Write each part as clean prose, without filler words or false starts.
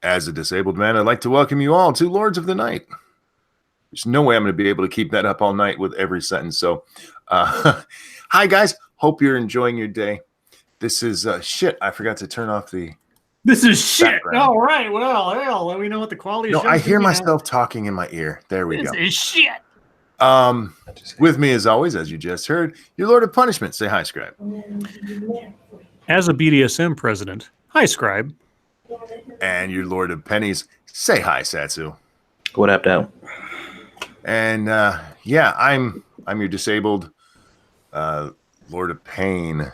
As a disabled man, I'd like to welcome you all to Lords of the Night. There's no way I'm going to be able to keep that up all night with every sentence. So, hi, guys. Hope you're enjoying your day. This is shit. I forgot to turn off the. This is shit. Background. All right. Well, hell, let me know what the quality No, of I hear myself talking in my ear. There we go. This is shit. With me, as always, as you just heard, your Lord of Punishment. Say hi, Scribe. As a BDSM president, hi, Scribe. And your Lord of Pennies. Say hi, Satsu. What up, though? And yeah, I'm your disabled Lord of Pain.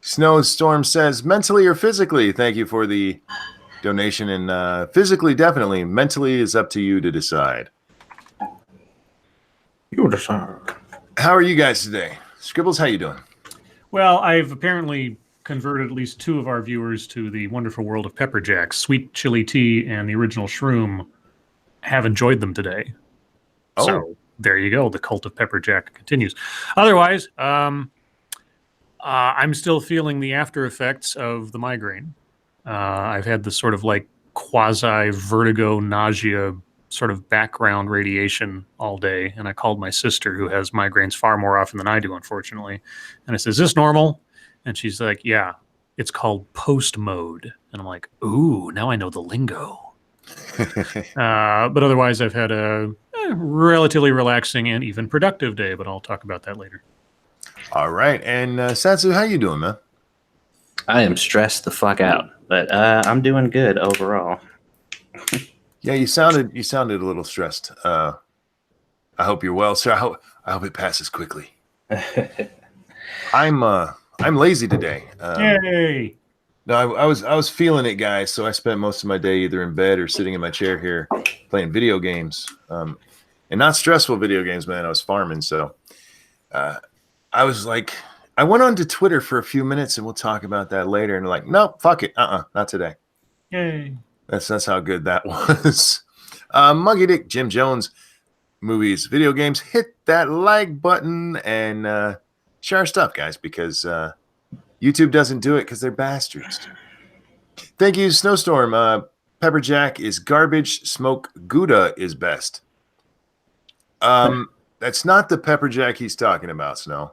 Snowstorm says, mentally or physically? Thank you for the donation. And physically, definitely. Mentally is up to you to decide. You decide. How are you guys today? Scribbles, how you doing? Well, I've apparently converted at least 2 of our viewers to the wonderful world of pepper jacks. Sweet Chili Tea and the original Shroom have enjoyed them today. Oh. So there you go. The cult of pepper jack continues. Otherwise, I'm still feeling the after effects of the migraine. I've had this sort of like quasi vertigo, nausea, sort of background radiation all day. And I called my sister, who has migraines far more often than I do, unfortunately. And I said, is this normal? And she's like, yeah, it's called post mode. And I'm like, ooh, now I know the lingo. But otherwise, I've had a relatively relaxing and even productive day, but I'll talk about that later. All right. And Satsu, how you doing, man? I am stressed the fuck out, but I'm doing good overall. Yeah, you sounded a little stressed. I hope you're well, sir. I hope it passes quickly. I'm lazy today. Yay! No, I was feeling it, guys. So I spent most of my day either in bed or sitting in my chair here playing video games, and not stressful video games, man. I was farming, so I was like, I went on to Twitter for a few minutes, and we'll talk about that later. And like, no, fuck it, not today. Yay! That's how good that was. Monkey Dick, Jim Jones, movies, video games. Hit that like button and share our stuff, guys, because YouTube doesn't do it because they're bastards. Thank you, Snowstorm. Pepper Jack is garbage. Smoke Gouda is best. That's not the Pepper Jack he's talking about, Snow.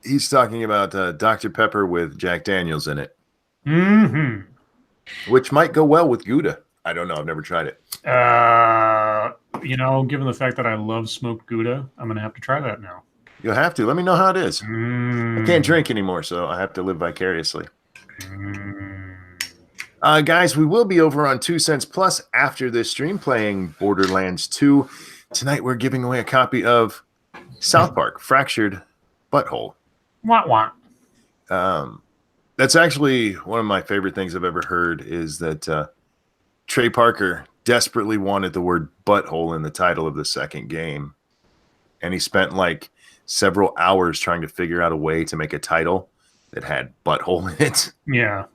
He's talking about Dr. Pepper with Jack Daniels in it. Mm-hmm. Which might go well with Gouda. I don't know. I've never tried it. Given the fact that I love smoked Gouda, I'm going to have to try that now. You'll have to. Let me know how it is. I can't drink anymore, so I have to live vicariously. Guys, we will be over on 2 Cents Plus after this stream playing Borderlands 2. Tonight we're giving away a copy of South Park, Fractured Butthole. Wah wah. That's actually one of my favorite things I've ever heard is that Trey Parker desperately wanted the word butthole in the title of the second game. And he spent like several hours trying to figure out a way to make a title that had butthole in it. Yeah.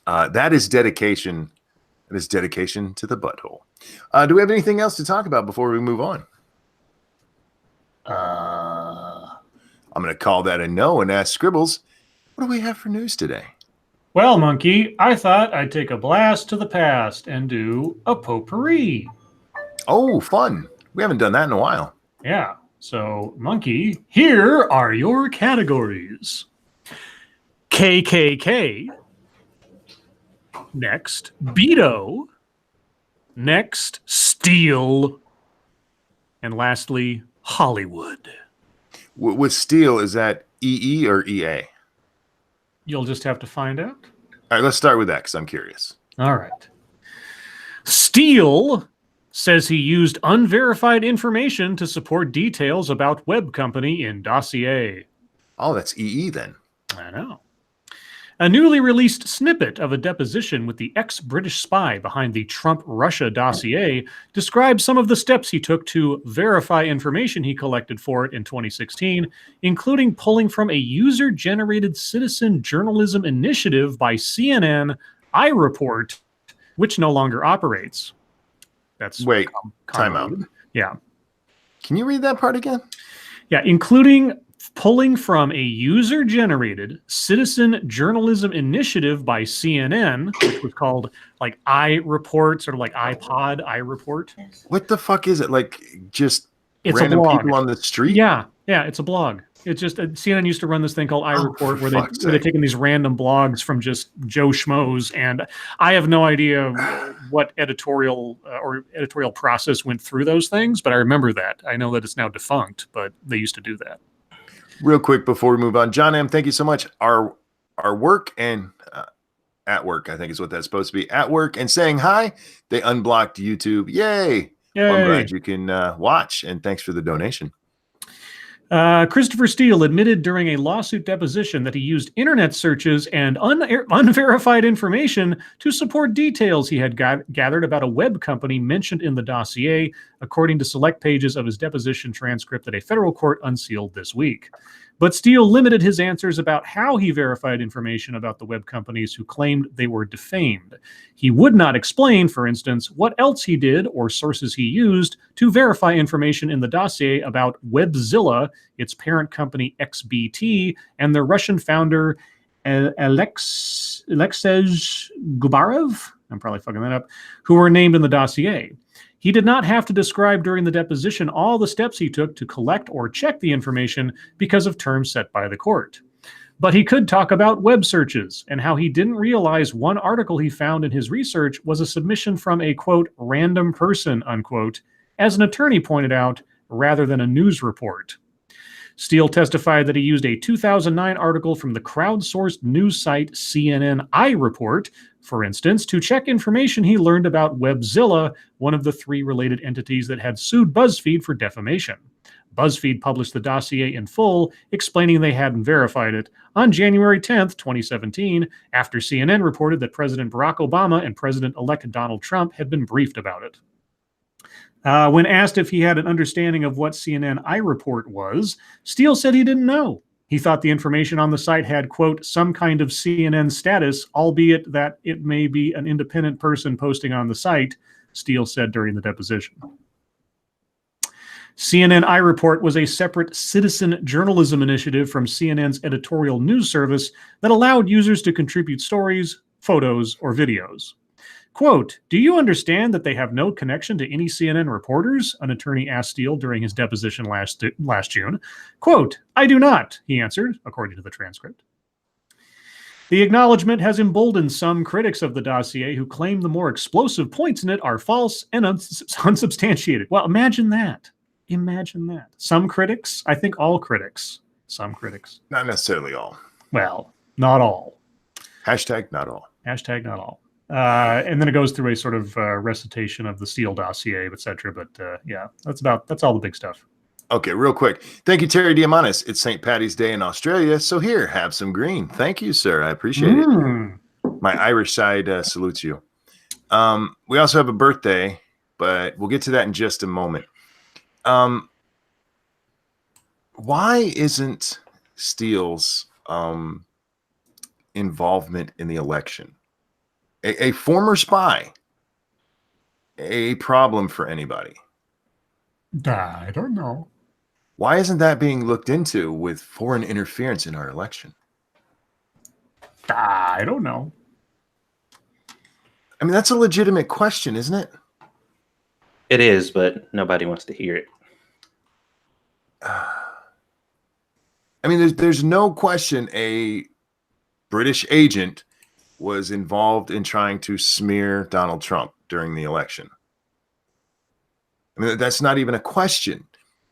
That is dedication. That is dedication to the butthole. Do we have anything else to talk about before we move on? I'm going to call that a no and ask Scribbles, what do we have for news today? Well, Monkey, I thought I'd take a blast to the past and do a potpourri. Oh, fun. We haven't done that in a while. Yeah. So, Monkey, here are your categories. KKK. Next, Beto. Next, Steel. And lastly, Hollywood. With Steel, is that EE or EA? You'll just have to find out. All right, let's start with that because I'm curious. All right. Steele says he used unverified information to support details about web company in dossier. Oh, that's EE then. I know. A newly released snippet of a deposition with the ex-British spy behind the Trump-Russia dossier describes some of the steps he took to verify information he collected for it in 2016, including pulling from a user-generated citizen journalism initiative by CNN, iReport, which no longer operates. That's time out. Yeah. Can you read that part again? Yeah, including pulling from a user-generated citizen journalism initiative by CNN, which was called like iReport, sort of like iPod iReport. What the fuck is it? Like just It's random a blog. people on the street? Yeah, it's a blog. It's just CNN used to run this thing called iReport, where they're taking these random blogs from just Joe Schmoes, and I have no idea what editorial process went through those things, but I remember that. I know that it's now defunct, but they used to do that. Real quick before we move on, John M., thank you so much. Our work and at work, I think is what that's supposed to be. At work and saying hi, they unblocked YouTube. Yay! Well, I'm glad you can watch, and thanks for the donation. Christopher Steele admitted during a lawsuit deposition that he used internet searches and unverified information to support details he had gathered about a web company mentioned in the dossier, according to select pages of his deposition transcript that a federal court unsealed this week. But Steele limited his answers about how he verified information about the web companies who claimed they were defamed. He would not explain, for instance, what else he did or sources he used to verify information in the dossier about Webzilla, its parent company XBT, and their Russian founder Alexej Gubarev, I'm probably fucking that up, who were named in the dossier. He did not have to describe during the deposition all the steps he took to collect or check the information because of terms set by the court. But he could talk about web searches and how he didn't realize one article he found in his research was a submission from a, quote, random person, unquote, as an attorney pointed out, rather than a news report. Steele testified that he used a 2009 article from the crowdsourced news site CNN iReport, for instance, to check information he learned about Webzilla, one of the 3 related entities that had sued BuzzFeed for defamation. BuzzFeed published the dossier in full, explaining they hadn't verified it, on January 10th, 2017, after CNN reported that President Barack Obama and President-elect Donald Trump had been briefed about it. When asked if he had an understanding of what CNN iReport was, Steele said he didn't know. He thought the information on the site had, quote, some kind of CNN status, albeit that it may be an independent person posting on the site, Steele said during the deposition. CNN iReport was a separate citizen journalism initiative from CNN's editorial news service that allowed users to contribute stories, photos, or videos. Quote, do you understand that they have no connection to any CNN reporters? An attorney asked Steele during his deposition last June. Quote, I do not, he answered, according to the transcript. The acknowledgement has emboldened some critics of the dossier who claim the more explosive points in it are false and unsubstantiated. Well, imagine that. Imagine that. Some critics, I think all critics. Some critics. Not necessarily all. Well, not all. Hashtag not all. Hashtag not all. And then it goes through a sort of recitation of the Steele dossier, etc. But yeah, that's all the big stuff. Okay, real quick. Thank you, Terry Diamanis. It's St. Paddy's Day in Australia, so here, have some green. Thank you, sir. I appreciate it. My Irish side salutes you. We also have a birthday, but we'll get to that in just a moment. Why isn't Steele's involvement in the election, a former spy, a problem for anybody? I don't know. Why isn't that being looked into with foreign interference in our election? I don't know. I mean, that's a legitimate question, isn't it? It is, but nobody wants to hear it. I mean, there's no question a British agent was involved in trying to smear Donald Trump during the election. I mean, that's not even a question,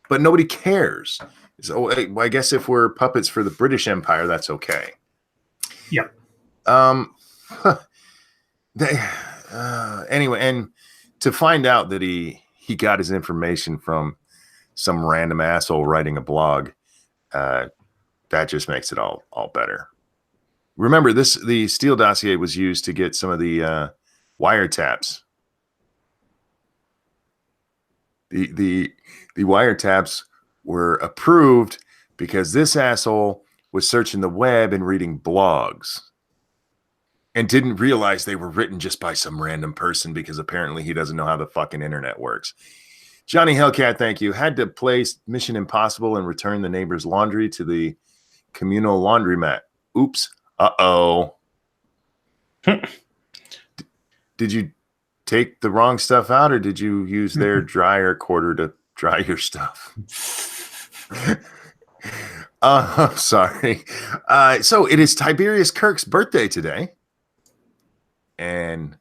but nobody cares. So I guess if we're puppets for the British Empire, that's okay. Yep. Anyway, and to find out that he got his information from some random asshole writing a blog, that just makes it all better. Remember, the Steele dossier was used to get some of the wiretaps. The wiretaps were approved because this asshole was searching the web and reading blogs and didn't realize they were written just by some random person because apparently he doesn't know how the fucking internet works. Johnny Hellcat, thank you. Had to play Mission Impossible and return the neighbor's laundry to the communal laundromat. Oops. Uh-oh. Did you take the wrong stuff out, or did you use their dryer quarter to dry your stuff? I'm sorry. So it is Tiberius Kirk's birthday today. And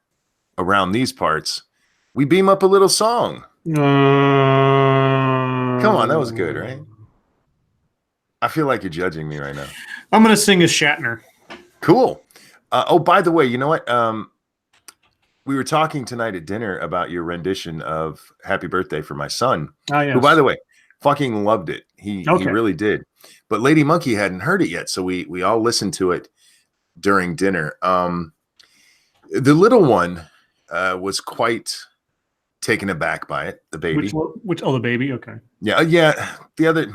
around these parts, we beam up a little song. Come on, that was good, right? I feel like you're judging me right now. I'm going to sing a Shatner. Cool. Oh, by the way, you know what? We were talking tonight at dinner about your rendition of Happy Birthday for my son. Oh, yes. Who, by the way, fucking loved it. He really did. But Lady Monkey hadn't heard it yet, so we all listened to it during dinner. The little one was quite taken aback by it, the baby. The baby? Okay. Yeah. The other,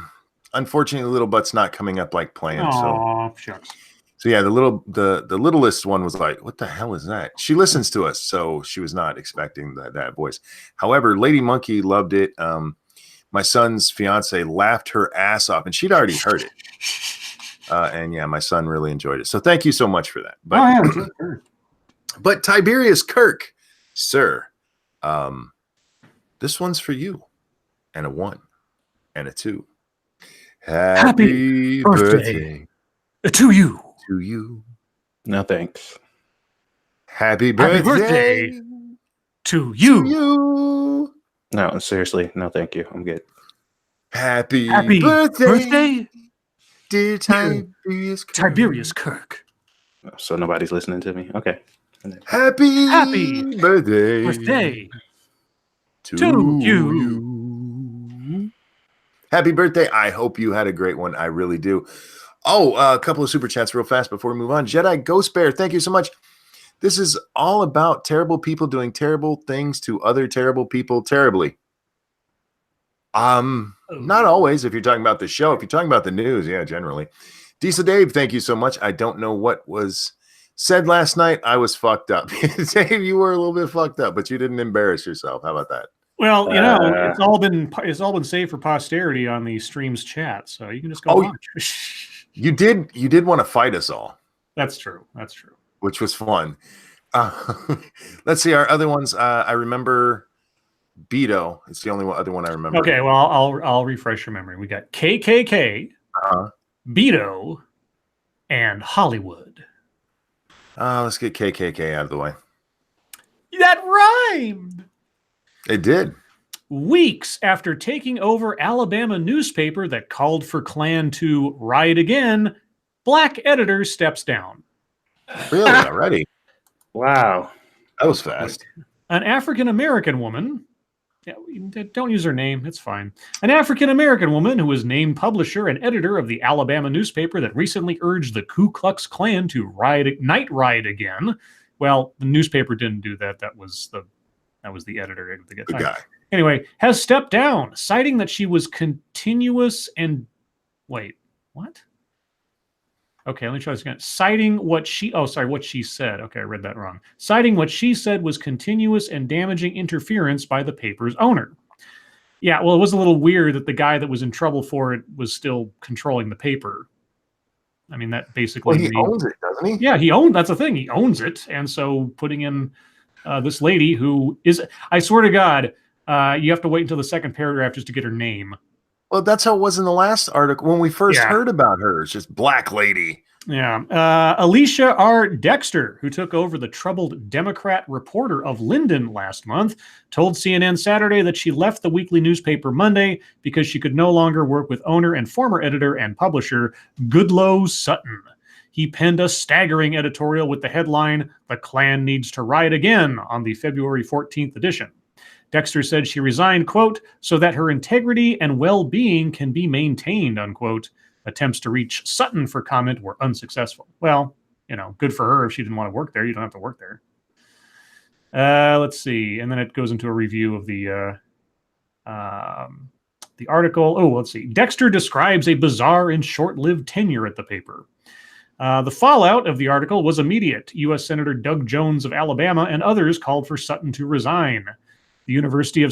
unfortunately, the little butt's not coming up like planned. Oh, shucks. So yeah, the littlest one was like, "What the hell is that?" She listens to us, so she was not expecting that voice. However, Lady Monkey loved it. My son's fiance laughed her ass off, and she'd already heard it. And yeah, my son really enjoyed it. So thank you so much for that. But, sure. But Tiberius Kirk, sir, this one's for you, and a 1 and a 2. Happy birthday to you. To you. No thanks. Happy birthday to you. To you. No, seriously, no thank you. I'm good. Happy birthday, dear Tiberius Kirk. So nobody's listening to me? Okay. Happy birthday to you. Happy birthday. I hope you had a great one. I really do. Oh, a couple of super chats real fast before we move on. Jedi Ghost Bear, thank you so much. This is all about terrible people doing terrible things to other terrible people terribly. Not always if you're talking about the show. If you're talking about the news, yeah, generally. Diesel Dave, thank you so much. I don't know what was said last night. I was fucked up. Dave, you were a little bit fucked up, but you didn't embarrass yourself. How about that? Well, you know, it's all been saved for posterity on the stream's chat, so you can just go watch. You did want to fight us all. That's true. Which was fun. Let's see our other ones. I remember Beto. It's the only other one I remember. Okay, well, I'll refresh your memory. We got KKK, Beto, and Hollywood. Let's get KKK out of the way. That rhymed. It did. Weeks after taking over Alabama newspaper that called for Klan to riot again, black editor steps down. Really? Already? Wow. That was fast. An African-American woman, don't use her name, it's fine. An African-American woman who was named publisher and editor of the Alabama newspaper that recently urged the Ku Klux Klan to night riot again. Well, the newspaper didn't do that. That was the editor. The guy. Anyway, has stepped down, citing that she was continuous and... Wait, what? Okay, let me try this again. Citing what she said. Okay, I read that wrong. Citing what she said was continuous and damaging interference by the paper's owner. Yeah, well, it was a little weird that the guy that was in trouble for it was still controlling the paper. I mean, that basically... Well, he owns it, doesn't he? Yeah, that's the thing. He owns it. And so putting in this lady who is... I swear to God... you have to wait until the second paragraph just to get her name. Well, that's how it was in the last article when we first heard about her. It's just black lady. Yeah. Alicia R. Dexter, who took over the troubled Democrat reporter of Linden last month, told CNN Saturday that she left the weekly newspaper Monday because she could no longer work with owner and former editor and publisher Goodloe Sutton. He penned a staggering editorial with the headline, "The Klan Needs to Riot Again," on the February 14th edition. Dexter said she resigned, quote, "so that her integrity and well-being can be maintained," unquote. Attempts to reach Sutton for comment were unsuccessful. Well, good for her. If she didn't want to work there, you don't have to work there. Let's see. And then it goes into a review of the article. Oh, let's see. Dexter describes a bizarre and short-lived tenure at the paper. The fallout of the article was immediate. U.S. Senator Doug Jones of Alabama and others called for Sutton to resign. The University of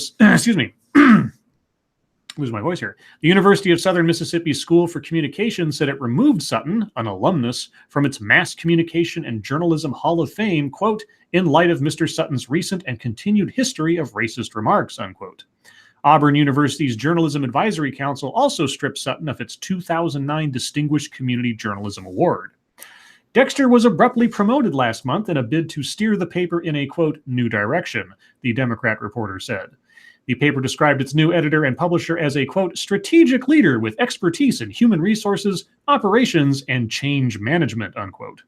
lose my voice here. The University of Southern Mississippi School for Communication said it removed Sutton, an alumnus, from its Mass Communication and Journalism Hall of Fame, quote, in light of Mr. Sutton's recent and continued history of racist remarks, unquote. Auburn University's Journalism Advisory Council also stripped Sutton of its 2009 Distinguished Community Journalism Award. Dexter was abruptly promoted last month in a bid to steer the paper in a, quote, new direction, the Democrat reporter said. The paper described its new editor and publisher as a, quote, strategic leader with expertise in human resources, operations, and change management, unquote.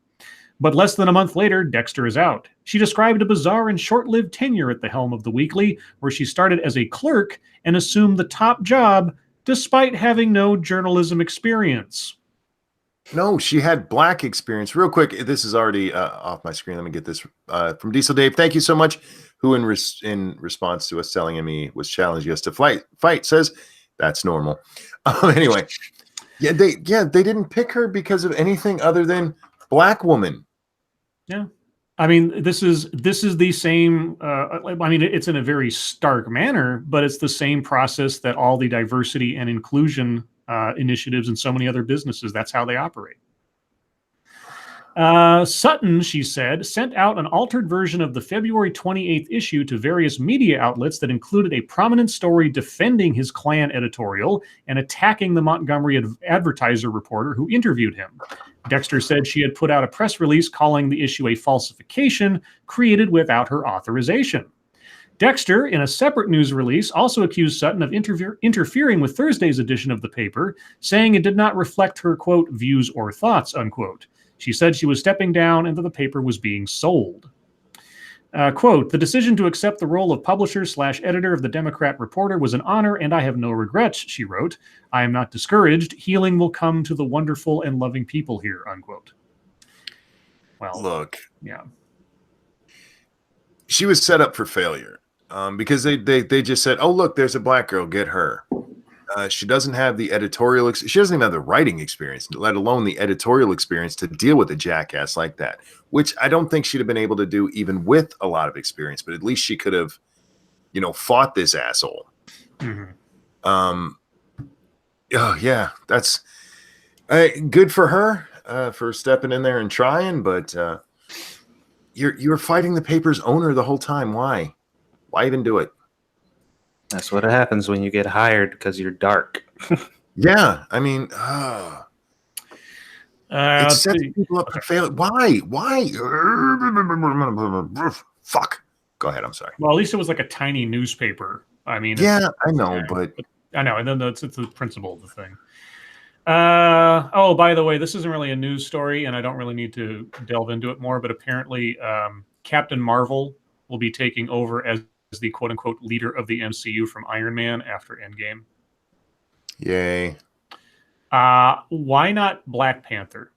But less than a month later, Dexter is out. She described a bizarre and short-lived tenure at the helm of the weekly, where she started as a clerk and assumed the top job despite having no journalism experience. No, she had black experience. Real quick, this is already off my screen. Let me get this from Diesel Dave. Thank you so much. Who, in response to us telling me was challenging us to fight, says that's normal. Anyway, they didn't pick her because of anything other than black woman. Yeah, I mean, this is the same. I mean, it's in a very stark manner, but it's the same process that all the diversity and inclusion initiatives and so many other businesses. That's how they operate. Sutton, she said, sent out an altered version of the February 28th issue to various media outlets that included a prominent story defending his Klan editorial and attacking the Montgomery Advertiser reporter who interviewed him. Dexter said she had put out a press release calling the issue a falsification created without her authorization. Dexter, in a separate news release, also accused Sutton of interfering with Thursday's edition of the paper, saying it did not reflect her, quote, views or thoughts, unquote. She said she was stepping down and that the paper was being sold. Quote, the decision to accept the role of publisher/editor of the Democrat Reporter was an honor and I have no regrets, she wrote. I am not discouraged. Healing will come to the wonderful and loving people here, unquote. Well, look, yeah. She was set up for failure because they just said, oh, look, there's a black girl, get her. She doesn't have the editorial. She doesn't even have the writing experience, let alone the editorial experience to deal with a jackass like that, which I don't think she'd have been able to do even with a lot of experience. But at least she could have, fought this asshole. Mm-hmm. Oh yeah, that's good for her for stepping in there and trying. But you're fighting the paper's owner the whole time. Why even do it? That's what happens when you get hired because you're dark. Yeah, I mean, it sets people up for failure. Why? Fuck. Go ahead. I'm sorry. Well, at least it was like a tiny newspaper. I mean, yeah, I know, but I know, and then it's the principle of the thing. Oh, by the way, this isn't really a news story, and I don't really need to delve into it more. But apparently, Captain Marvel will be taking over as the quote-unquote leader of the MCU from Iron Man after Endgame. Yay. Why not Black Panther?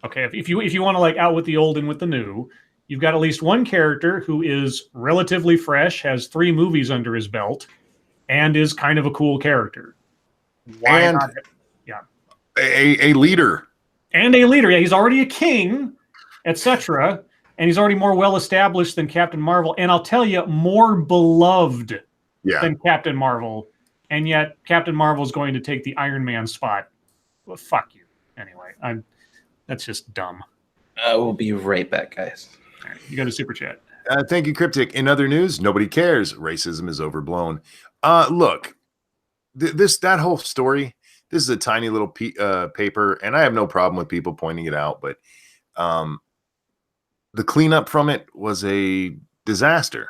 Okay, if you want to like out with the old and with the new, you've got at least one character who is relatively fresh, has 3 movies under his belt, and is kind of a cool character. Why not? Yeah. A leader. And a leader. Yeah, he's already a king, etc. And he's already more well-established than Captain Marvel. And I'll tell you, more beloved than Captain Marvel. And yet, Captain Marvel is going to take the Iron Man spot. Well, fuck you. Anyway, that's just dumb. We'll be right back, guys. All right, you got a super chat. Thank you, Cryptic. In other news, nobody cares. Racism is overblown. Look, that whole story, this is a tiny little paper, and I have no problem with people pointing it out, but the cleanup from it was a disaster.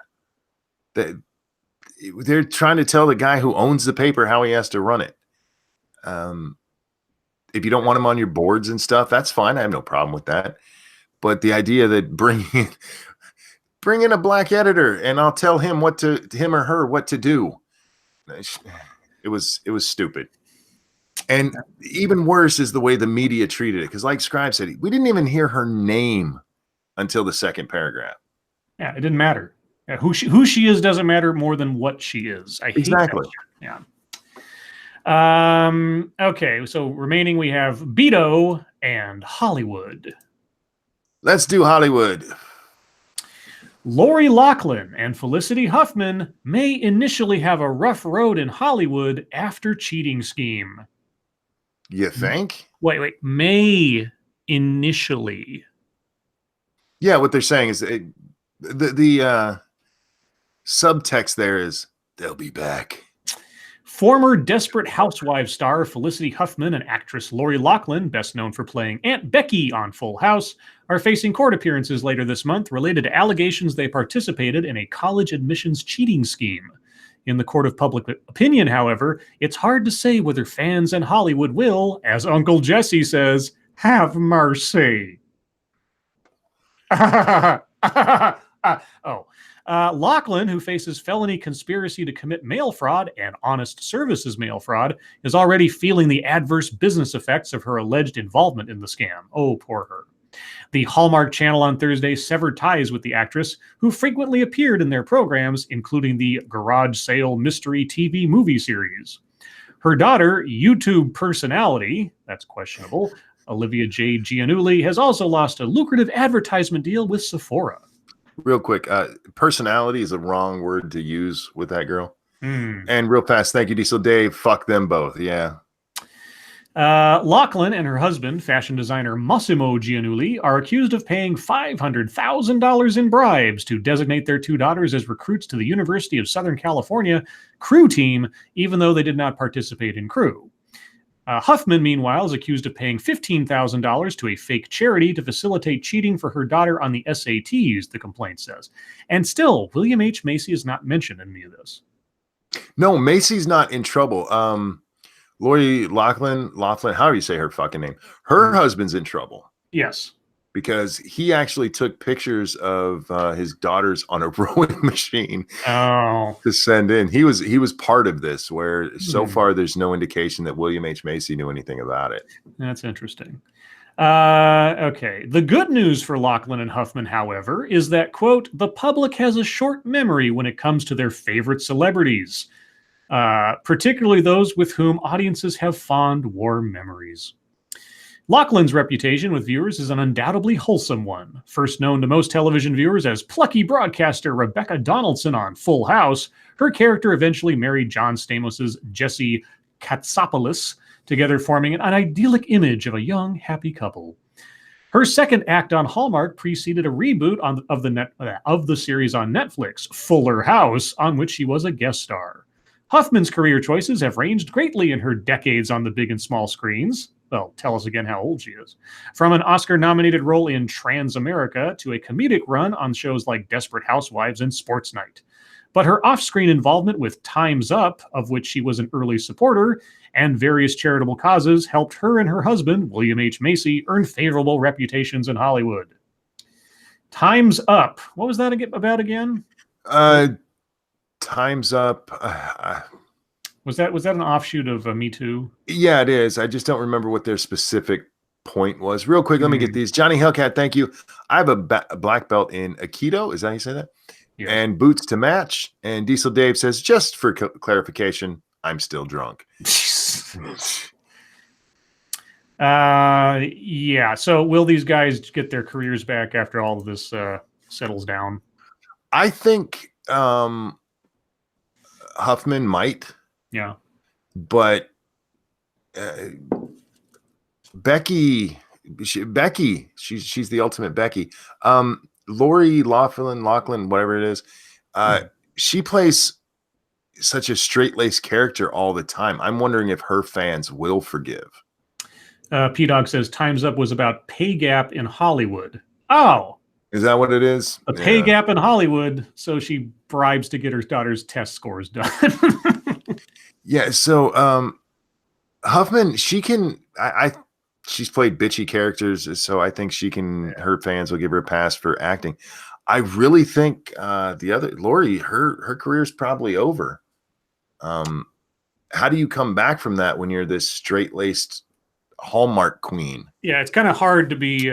They're trying to tell the guy who owns the paper how he has to run it. If you don't want him on your boards and stuff, that's fine. I have no problem with that. But the idea that bring in a black editor and I'll tell him him or her what to do. It was stupid. And even worse is the way the media treated it. Because like Scribe said, we didn't even hear her name until the second paragraph. Yeah, it didn't matter. Yeah, who she is doesn't matter more than what she is. I hate exactly. That. Yeah. Okay, so remaining we have Beto and Hollywood. Let's do Hollywood. Lori Loughlin and Felicity Huffman may initially have a rough road in Hollywood after cheating scheme. You think? Wait. May initially. Yeah, what they're saying is the subtext there is they'll be back. Former Desperate Housewives star Felicity Huffman and actress Lori Loughlin, best known for playing Aunt Becky on Full House, are facing court appearances later this month related to allegations they participated in a college admissions cheating scheme. In the court of public opinion, however, it's hard to say whether fans in Hollywood will, as Uncle Jesse says, have mercy. Loughlin, who faces felony conspiracy to commit mail fraud and honest services mail fraud, is already feeling the adverse business effects of her alleged involvement in the scam. Oh, poor her. The Hallmark Channel on Thursday severed ties with the actress, who frequently appeared in their programs, including the Garage Sale Mystery TV movie series. Her daughter, YouTube personality, that's questionable, Olivia J. Giannulli, has also lost a lucrative advertisement deal with Sephora. Real quick, personality is a wrong word to use with that girl. Hmm. And real fast, thank you, Diesel Dave. Fuck them both. Yeah. Loughlin and her husband, fashion designer Massimo Giannulli, are accused of paying $500,000 in bribes to designate their two daughters as recruits to the University of Southern California crew team, even though they did not participate in crew. Huffman, meanwhile, is accused of paying $15,000 to a fake charity to facilitate cheating for her daughter on the SATs, the complaint says. And still, William H. Macy is not mentioned in any of this. No, Macy's not in trouble. Lori Loughlin, how do you say her fucking name? Her husband's in trouble. Yes. Because he actually took pictures of his daughters on a rowing machine to send in. He was part of this, where so far there's no indication that William H. Macy knew anything about it. That's interesting. Okay. The good news for Loughlin and Huffman, however, is that, quote, the public has a short memory when it comes to their favorite celebrities, particularly those with whom audiences have fond, warm memories. Loughlin's reputation with viewers is an undoubtedly wholesome one. First known to most television viewers as plucky broadcaster Rebecca Donaldson on Full House, her character eventually married John Stamos' Jesse Katsopoulos, together forming an idyllic image of a young, happy couple. Her second act on Hallmark preceded a reboot of the series on Netflix, Fuller House, on which she was a guest star. Huffman's career choices have ranged greatly in her decades on the big and small screens. Well, tell us again how old she is. From an Oscar-nominated role in Transamerica to a comedic run on shows like Desperate Housewives and Sports Night. But her off-screen involvement with Time's Up, of which she was an early supporter, and various charitable causes helped her and her husband, William H. Macy, earn favorable reputations in Hollywood. Time's Up. What was that about again? Time's Up. Was that an offshoot of Me Too? Yeah, it is. I just don't remember what their specific point was. Real quick, let me get these. Johnny Hellcat, thank you. I have a black belt in Aikido. Is that how you say that? Yes. And boots to match. And Diesel Dave says, just for clarification, I'm still drunk. Yeah. So will these guys get their careers back after all of this settles down? I think Huffman might. Yeah. But Becky, she's the ultimate Becky. Lori Loughlin, whatever it is, she plays such a straight-laced character all the time. I'm wondering if her fans will forgive. P-Dog says Time's Up was about pay gap in Hollywood. Oh. Is that what it is? A pay gap in Hollywood, so she bribes to get her daughter's test scores done. Yeah, so Huffman, she can. She's played bitchy characters, so I think she can. Her fans will give her a pass for acting. I really think the other Lori, her career's probably over. How do you come back from that when you're this straight-laced Hallmark queen? Yeah, it's kind of hard to be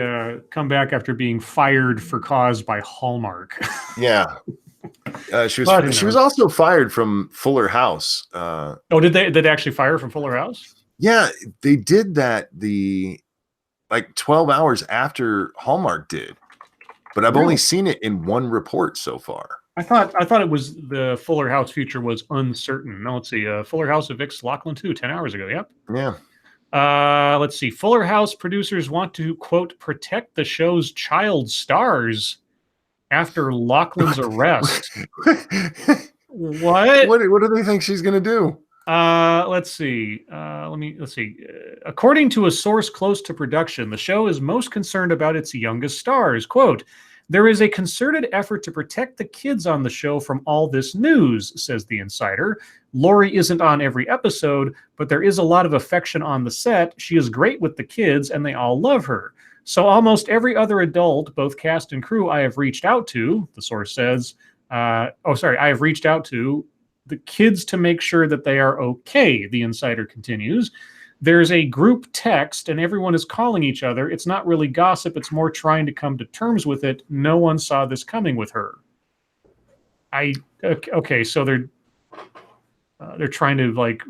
come back after being fired for cause by Hallmark. Yeah. She was also fired from Fuller House. Did they actually fire from Fuller House? Yeah, they did that 12 hours after Hallmark did. but I've Really? only seen it in one report so far. I thought it was the Fuller House future was uncertain. No, let's see. Fuller House evicts Lachlan 2 10 hours ago. Yep. Yeah. Let's see. Fuller House producers want to, quote, protect the show's child stars after Lachlan's arrest. What? What do they think she's going to do? Let's see. Let's see. According to a source close to production, the show is most concerned about its youngest stars. Quote, there is a concerted effort to protect the kids on the show from all this news, says the insider. Lori isn't on every episode, but there is a lot of affection on the set. She is great with the kids, and they all love her. So almost every other adult, both cast and crew, I have reached out to, the source says, I have reached out to the kids to make sure that they are okay, the insider continues. There's a group text and everyone is calling each other. It's not really gossip. It's more trying to come to terms with it. No one saw this coming with her. Okay, so they're trying to like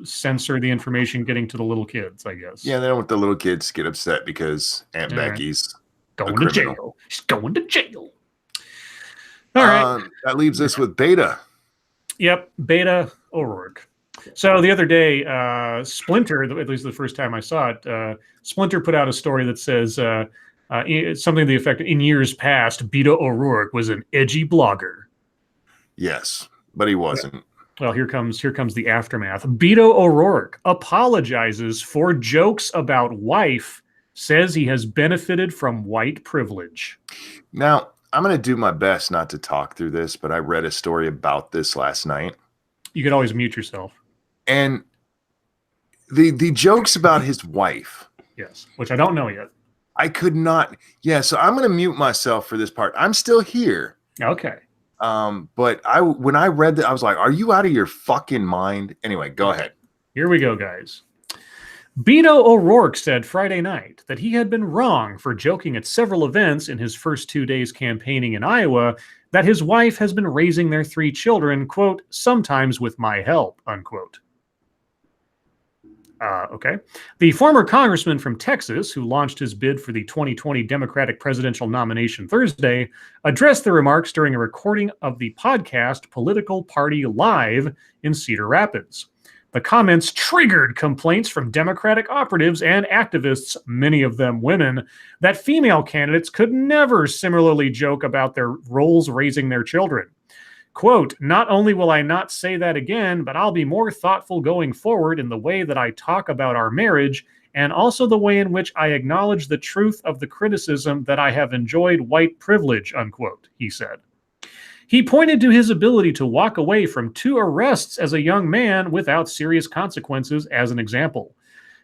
censor the information getting to the little kids, I guess. Yeah, they don't want the little kids to get upset because Aunt Becky's going to jail. She's going to jail. All right. That leaves us with Beta. Yep, Beta O'Rourke. So the other day, Splinter, at least the first time I saw it, Splinter put out a story that says something to the effect, in years past, Beta O'Rourke was an edgy blogger. Yes, but he wasn't. Yeah. Well, here comes the aftermath. Beto O'Rourke apologizes for jokes about wife, says he has benefited from white privilege. Now, I'm going to do my best not to talk through this, but I read a story about this last night. You could always mute yourself. And the jokes about his wife. Yes, which I don't know yet. I could not. Yeah, so I'm going to mute myself for this part. I'm still here. Okay. But when I read that, I was like, are you out of your fucking mind? Anyway, go ahead. Here we go, guys. Beto O'Rourke said Friday night that he had been wrong for joking at several events in his first 2 days campaigning in Iowa that his wife has been raising their 3 children, quote, sometimes with my help, unquote. Okay. The former congressman from Texas, who launched his bid for the 2020 Democratic presidential nomination Thursday, addressed the remarks during a recording of the podcast Political Party Live in Cedar Rapids. The comments triggered complaints from Democratic operatives and activists, many of them women, that female candidates could never similarly joke about their roles raising their children. Quote, not only will I not say that again, but I'll be more thoughtful going forward in the way that I talk about our marriage and also the way in which I acknowledge the truth of the criticism that I have enjoyed white privilege, unquote, he said. He pointed to his ability to walk away from 2 arrests as a young man without serious consequences as an example.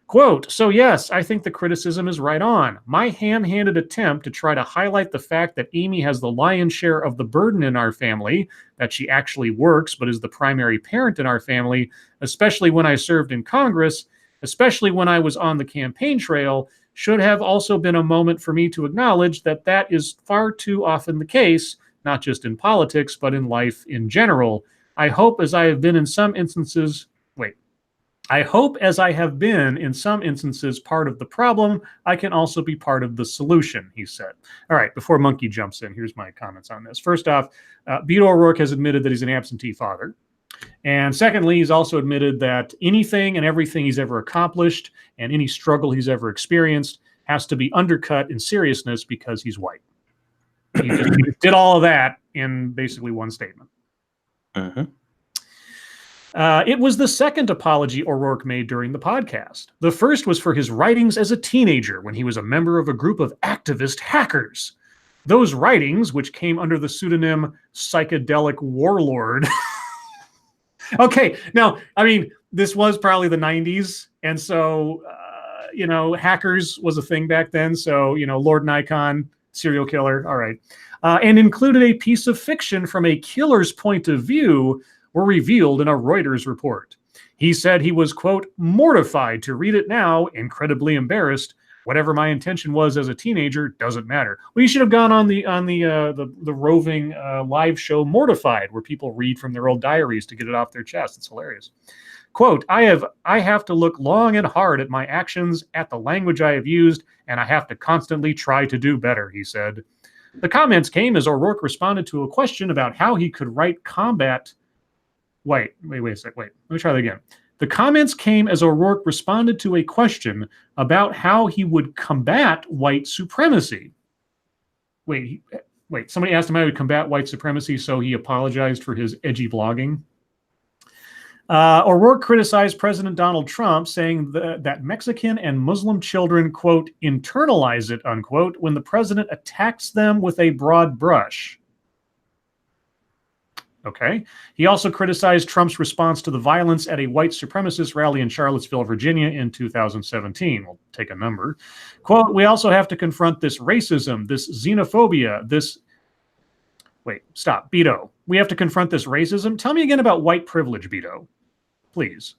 Quote, so yes, I think the criticism is right on. My ham-handed attempt to try to highlight the fact that Amy has the lion's share of the burden in our family, that she actually works but is the primary parent in our family, especially when I served in Congress, especially when I was on the campaign trail, should have also been a moment for me to acknowledge that that is far too often the case, not just in politics, but in life in general. I hope as I have been in some instances part of the problem, I can also be part of the solution, he said. All right, before Monkey jumps in, here's my comments on this. First off, Beto O'Rourke has admitted that he's an absentee father. And secondly, he's also admitted that anything and everything he's ever accomplished and any struggle he's ever experienced has to be undercut in seriousness because he's white. He just did all of that in basically one statement. Uh-huh. It was the second apology O'Rourke made during the podcast. The first was for his writings as a teenager when he was a member of a group of activist hackers. Those writings, which came under the pseudonym Psychedelic Warlord. Okay, now, I mean, this was probably the 90s, and so, hackers was a thing back then, so, Lord Nikon, serial killer, all right. And included a piece of fiction from a killer's point of view were revealed in a Reuters report. He said he was, quote, mortified to read it now, incredibly embarrassed. Whatever my intention was as a teenager doesn't matter. Well, you should have gone on the roving live show Mortified, where people read from their old diaries to get it off their chest. It's hilarious. Quote, I have to look long and hard at my actions, at the language I have used, and I have to constantly try to do better, he said. The comments came as O'Rourke responded to a question about how he could write combat. Wait a sec. Wait, let me try that again. The comments came as O'Rourke responded to a question about how he would combat white supremacy. Wait, somebody asked him how he would combat white supremacy, so he apologized for his edgy blogging. O'Rourke criticized President Donald Trump, saying that Mexican and Muslim children, quote, internalize it, unquote, when the president attacks them with a broad brush. Okay. He also criticized Trump's response to the violence at a white supremacist rally in Charlottesville, Virginia in 2017. We'll take a number. Quote, we also have to confront this racism, this xenophobia, this... Wait, stop. Beto. We have to confront this racism. Tell me again about white privilege, Beto. Please.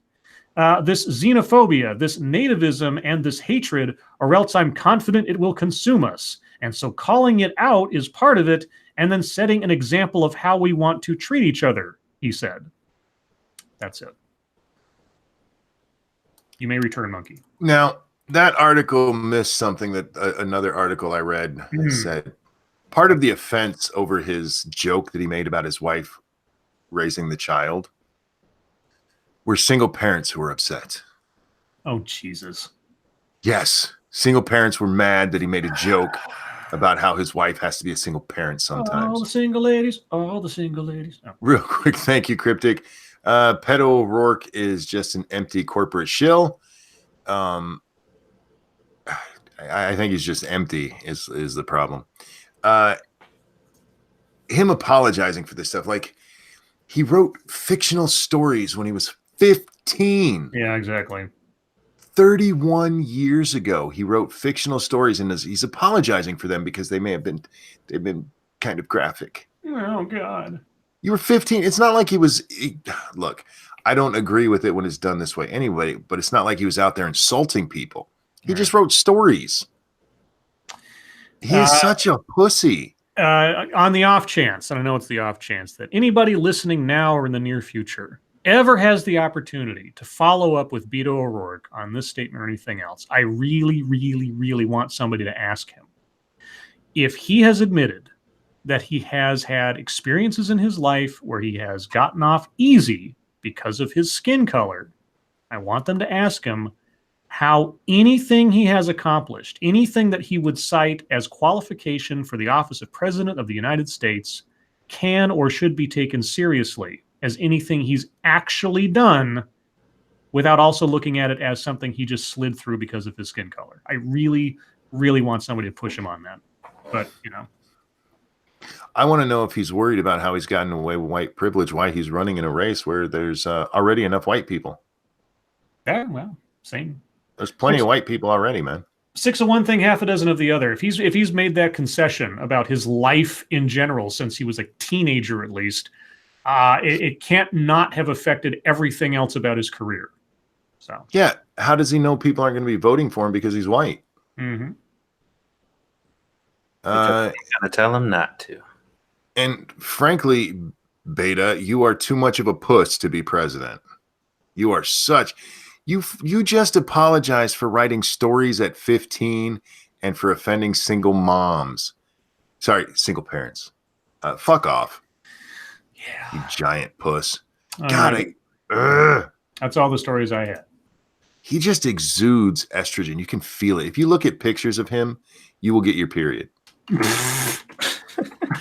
This xenophobia, this nativism, and this hatred, or else I'm confident it will consume us. And so calling it out is part of it, and then setting an example of how we want to treat each other, he said. That's it. You may return, Monkey. Now, that article missed something that another article I read said. Part of the offense over his joke that he made about his wife raising the child were single parents who were upset. Oh, Jesus. Yes. Single parents were mad that he made a joke about how his wife has to be a single parent sometimes. All the single ladies. All the single ladies. Oh. Real quick, thank you, Cryptic. Pedo O'Rourke is just an empty corporate shill. I think he's just empty is the problem. Him apologizing for this stuff, like he wrote fictional stories when he was 15. Yeah, exactly. 31 years ago, he wrote fictional stories, and he's apologizing for them because they've been kind of graphic. Oh God. You were 15. It's not like look, I don't agree with it when it's done this way anyway, but it's not like he was out there insulting people. He just wrote stories. He is such a pussy. On the off chance, and I know it's the off chance, that anybody listening now or in the near future ever has the opportunity to follow up with Beto O'Rourke on this statement or anything else, I really, really, really want somebody to ask him if he has admitted that he has had experiences in his life where he has gotten off easy because of his skin color. I want them to ask him how anything he has accomplished, anything that he would cite as qualification for the office of President of the United States, can or should be taken seriously as anything he's actually done, without also looking at it as something he just slid through because of his skin color. I really, really want somebody to push him on that. But, I want to know if he's worried about how he's gotten away with white privilege, why he's running in a race where there's already enough white people. Yeah, well, same. There's plenty of white people already, man. 6 of one thing, half a dozen of the other. If he's made that concession about his life in general since he was a teenager, at least, it can't not have affected everything else about his career. So yeah, how does he know people aren't going to be voting for him because he's white? Mm-hmm. Because he's going to tell him not to. And frankly, Beta, you are too much of a puss to be president. You are such. You just apologized for writing stories at 15 and for offending single moms. Sorry, single parents. Fuck off. Yeah. You giant puss. God, God, that's all the stories I had. He just exudes estrogen. You can feel it. If you look at pictures of him, you will get your period.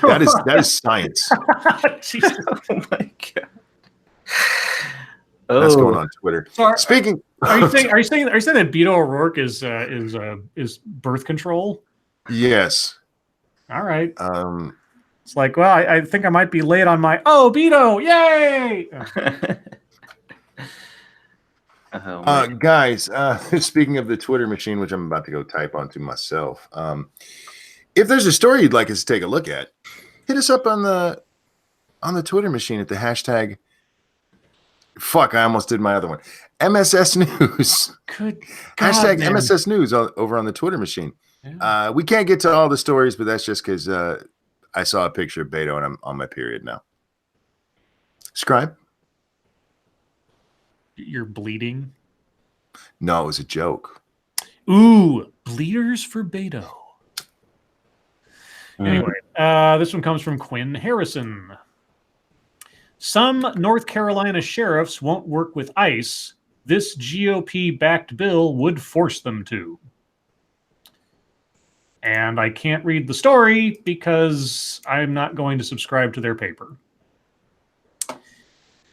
That is science. Oh my God. That's going on Twitter. So Speaking, are you saying that Beto O'Rourke is birth control? Yes. All right. It's like, well, I think I might be late on my Beto, yay! Guys, speaking of the Twitter machine, which I'm about to go type onto myself, if there's a story you'd like us to take a look at, hit us up on the Twitter machine at the hashtag. Fuck, I almost did my other one. MSS News. Good God, hashtag man. MSS News over on the Twitter machine. Yeah. We can't get to all the stories, but that's just because I saw a picture of Beto and I'm on my period now. Scribe? You're bleeding? No, it was a joke. Ooh, bleeders for Beto. Anyway, this one comes from Quinn Harrison. Some North Carolina sheriffs won't work with ICE. This GOP-backed bill would force them to. And I can't read the story because I'm not going to subscribe to their paper.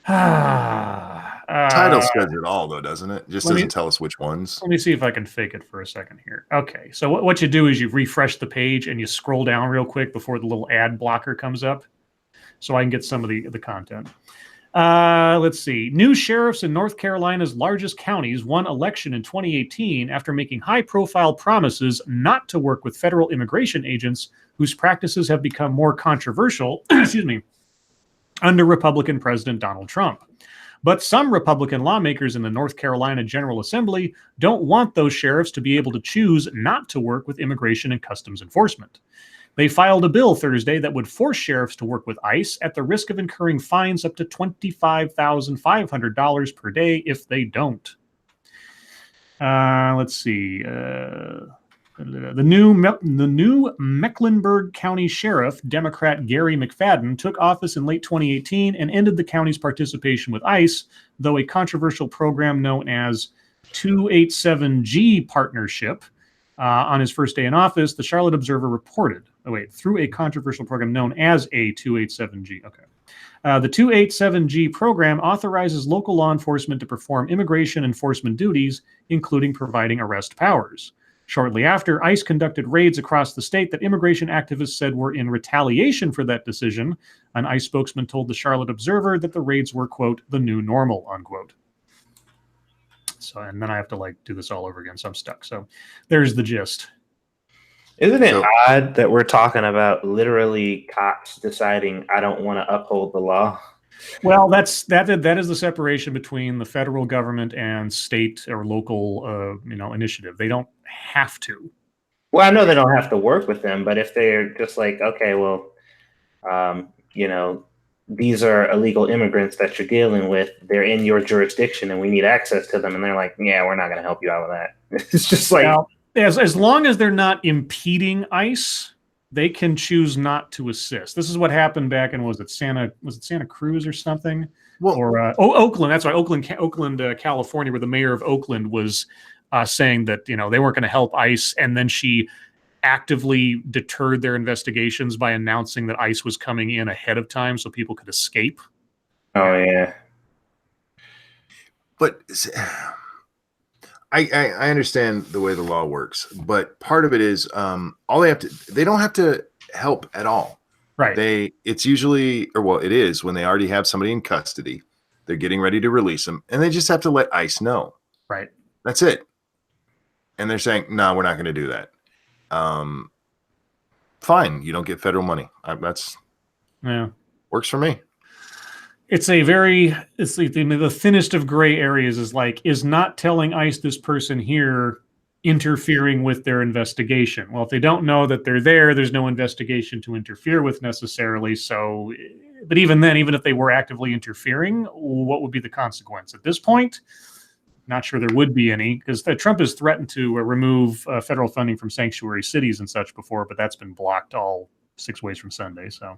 Title says it all, though, doesn't it? Just doesn't tell us which ones. Let me see if I can fake it for a second here. Okay, so what you do is you refresh the page and you scroll down real quick before the little ad blocker comes up, so I can get some of the content. Let's see. New sheriffs in North Carolina's largest counties won election in 2018 after making high-profile promises not to work with federal immigration agents whose practices have become more controversial, excuse me, under Republican President Donald Trump. But some Republican lawmakers in the North Carolina General Assembly don't want those sheriffs to be able to choose not to work with immigration and customs enforcement. They filed a bill Thursday that would force sheriffs to work with ICE at the risk of incurring fines up to $25,500 per day if they don't. Let's see. The new Mecklenburg County Sheriff, Democrat Gary McFadden, took office in late 2018 and ended the county's participation with ICE, though a controversial program known as 287G Partnership. On his first day in office, the Charlotte Observer reported, through a controversial program known as a 287G. Okay. The 287G program authorizes local law enforcement to perform immigration enforcement duties, including providing arrest powers. Shortly after, ICE conducted raids across the state that immigration activists said were in retaliation for that decision. An ICE spokesman told the Charlotte Observer that the raids were, quote, the new normal, unquote. So, and then I have to do this all over again, so I'm stuck. So there's the gist. Isn't it odd that we're talking about literally cops deciding I don't want to uphold the law? Well, that is the separation between the federal government and state or local, initiative. They don't have to. Well, I know they don't have to work with them, but if they're just like, okay, well, these are illegal immigrants that you're dealing with. They're in your jurisdiction, and we need access to them. And they're like, yeah, we're not going to help you out with that. It's just like, now, as long as they're not impeding ICE, they can choose not to assist. This is what happened back in Santa Cruz or something, or Oakland. That's right, Oakland, California, where the mayor of Oakland was saying that they weren't going to help ICE, and then she actively deterred their investigations by announcing that ICE was coming in ahead of time so people could escape. Oh yeah, but I understand the way the law works, but part of it is they don't have to help at all. Right. It's usually, it is when they already have somebody in custody, they're getting ready to release them, and they just have to let ICE know. Right. That's it. And they're saying, no, we're not going to do that. Fine. You don't get federal money. Works for me. It's the thinnest of gray areas is not telling ICE this person here interfering with their investigation. Well, if they don't know that they're there, there's no investigation to interfere with necessarily. So, but even then, even if they were actively interfering, what would be the consequence? At this point, not sure there would be any, because Trump has threatened to remove federal funding from sanctuary cities and such before, but that's been blocked all 6 ways from Sunday. So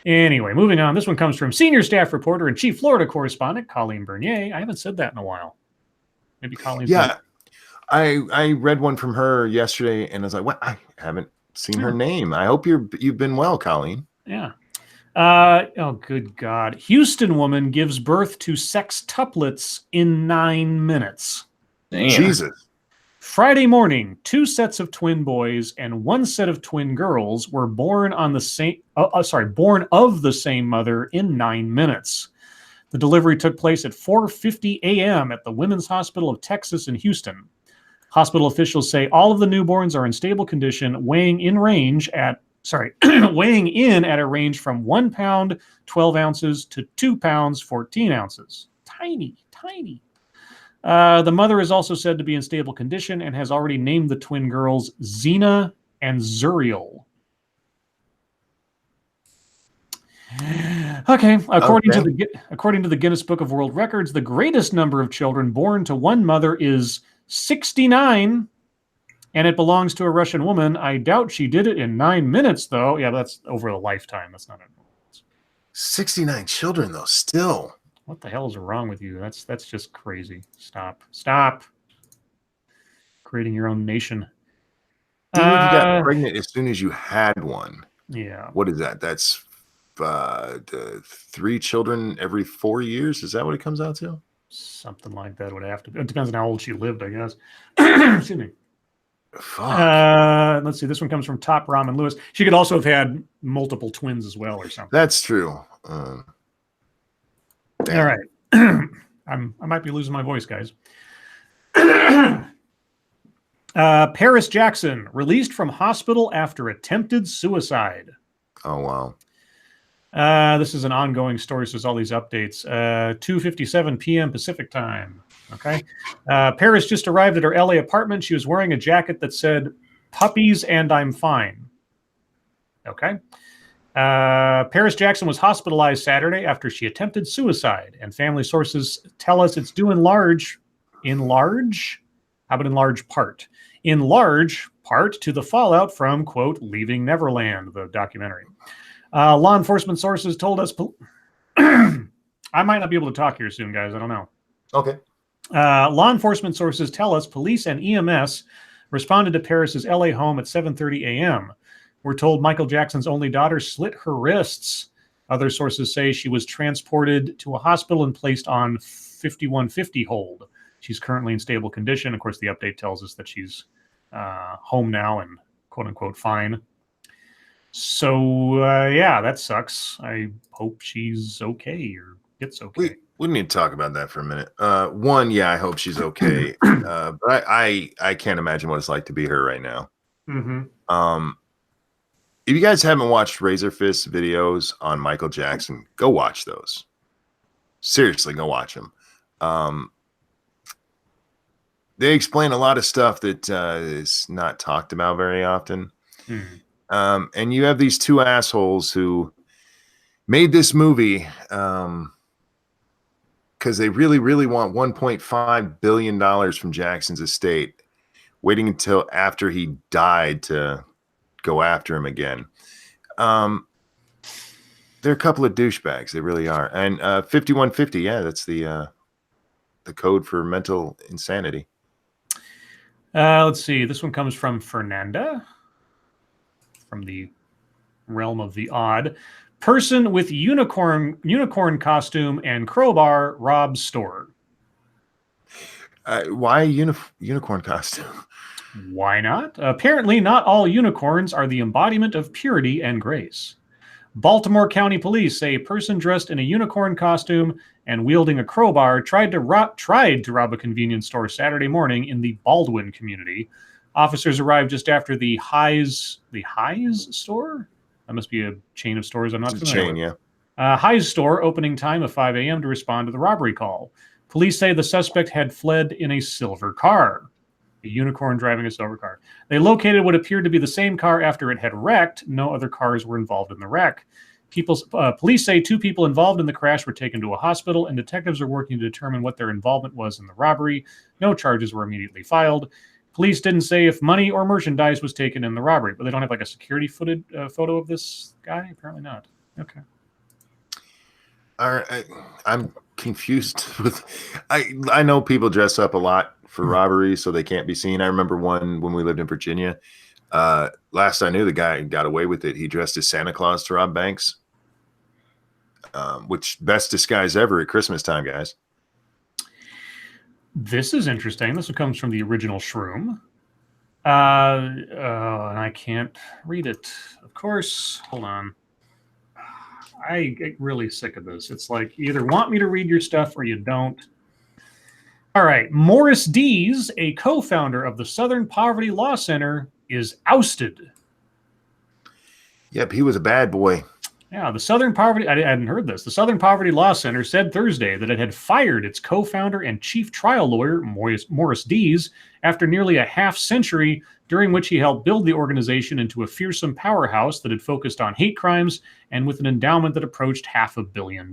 anyway, moving on. This one comes from senior staff reporter and chief Florida correspondent Colleen Bernier. I haven't said that in a while. Maybe Colleen's. Yeah, I read one from her yesterday, and I was like, "What? I haven't seen her name. I hope you've been well, Colleen." Yeah. Oh, good God. Houston woman gives birth to sextuplets in 9 minutes. Damn. Jesus. Friday morning, 2 sets of twin boys and 1 set of twin girls were born of the same mother in 9 minutes. The delivery took place at 4:50 a.m. at the Women's Hospital of Texas in Houston. Hospital officials say all of the newborns are in stable condition, weighing in at a range from 1 pound, 12 ounces to 2 pounds, 14 ounces. Tiny. The mother is also said to be in stable condition and has already named the twin girls Xena and Zuriel. Okay. According to the Guinness Book of World Records, the greatest number of children born to one mother is 69. And it belongs to a Russian woman. I doubt she did it in 9 minutes, though. Yeah, that's over a lifetime. That's not a... 69 children, though, still. What the hell is wrong with you? That's just crazy. Stop creating your own nation. Even if you got pregnant as soon as you had one. Yeah. What is that? That's 3 children every 4 years. Is that what it comes out to? Something like that would have to be. It depends on how old she lived, I guess. Excuse me. Fuck. Let's see. This one comes from Top Ramen Lewis. She could also have had multiple twins as well or something. That's true. All right. I might be losing my voice, guys. Paris Jackson released from hospital after attempted suicide. Oh, wow. This is an ongoing story, so there's all these updates. 2:57 p.m. Pacific time. Okay. Paris just arrived at her LA apartment. She was wearing a jacket that said, "Puppies and I'm fine." Okay. Paris Jackson was hospitalized Saturday after she attempted suicide, and family sources tell us it's due in large part to the fallout from, quote, Leaving Neverland, the documentary. Law enforcement sources told us... I might not be able to talk here soon, guys. I don't know. Okay. Law enforcement sources tell us police and EMS responded to Paris's LA home at 7:30 a.m. We're told Michael Jackson's only daughter slit her wrists. Other sources say she was transported to a hospital and placed on 5150 hold. She's currently in stable condition. Of course, the update tells us that she's home now and quote-unquote fine. So, yeah, that sucks. I hope she's okay or gets okay. We need to talk about that for a minute. One, yeah, I hope she's okay. But I can't imagine what it's like to be her right now. Mm-hmm. If you guys haven't watched Razor Fist videos on Michael Jackson, go watch those. Seriously, go watch them. They explain a lot of stuff that is not talked about very often. Mm. And you have these two assholes who made this movie because they really, really want $1.5 billion from Jackson's estate, waiting until after he died to go after him again. They're a couple of douchebags. They really are. And 5150, yeah, that's the code for mental insanity. Let's see. This one comes from Fernanda, from the realm of the odd. Person with unicorn costume and crowbar robs store. Why unicorn costume? Why not? Apparently, not all unicorns are the embodiment of purity and grace. Baltimore County Police say a person dressed in a unicorn costume and wielding a crowbar tried to rob a convenience store Saturday morning in the Baldwin community. Officers arrived just after the Highs store? That must be a chain of stores I'm not familiar with. Yeah. Highs store opening time of 5 a.m. to respond to the robbery call. Police say the suspect had fled in a silver car. A unicorn driving a silver car. They located what appeared to be the same car after it had wrecked. No other cars were involved in the wreck. Police say 2 people involved in the crash were taken to a hospital, and detectives are working to determine what their involvement was in the robbery. No charges were immediately filed. Police didn't say if money or merchandise was taken in the robbery, but they don't have like a security photo of this guy? Apparently not. Okay. All right, I'm confused with. I know people dress up a lot for robberies so they can't be seen. I remember one when we lived in Virginia. Last I knew, the guy got away with it. He dressed as Santa Claus to rob banks, which best disguise ever at Christmas time, guys. This is interesting. This one comes from the original Shroom. And I can't read it, of course. Hold on. I get really sick of this. It's like you either want me to read your stuff or you don't. All right. Morris Dees, a co-founder of the Southern Poverty Law Center, is ousted. Yep, he was a bad boy. Yeah, the Southern Poverty... I hadn't heard this. The Southern Poverty Law Center said Thursday that it had fired its co-founder and chief trial lawyer, Morris Dees, after nearly a half-century during which he helped build the organization into a fearsome powerhouse that had focused on hate crimes and with an endowment that approached $500 million.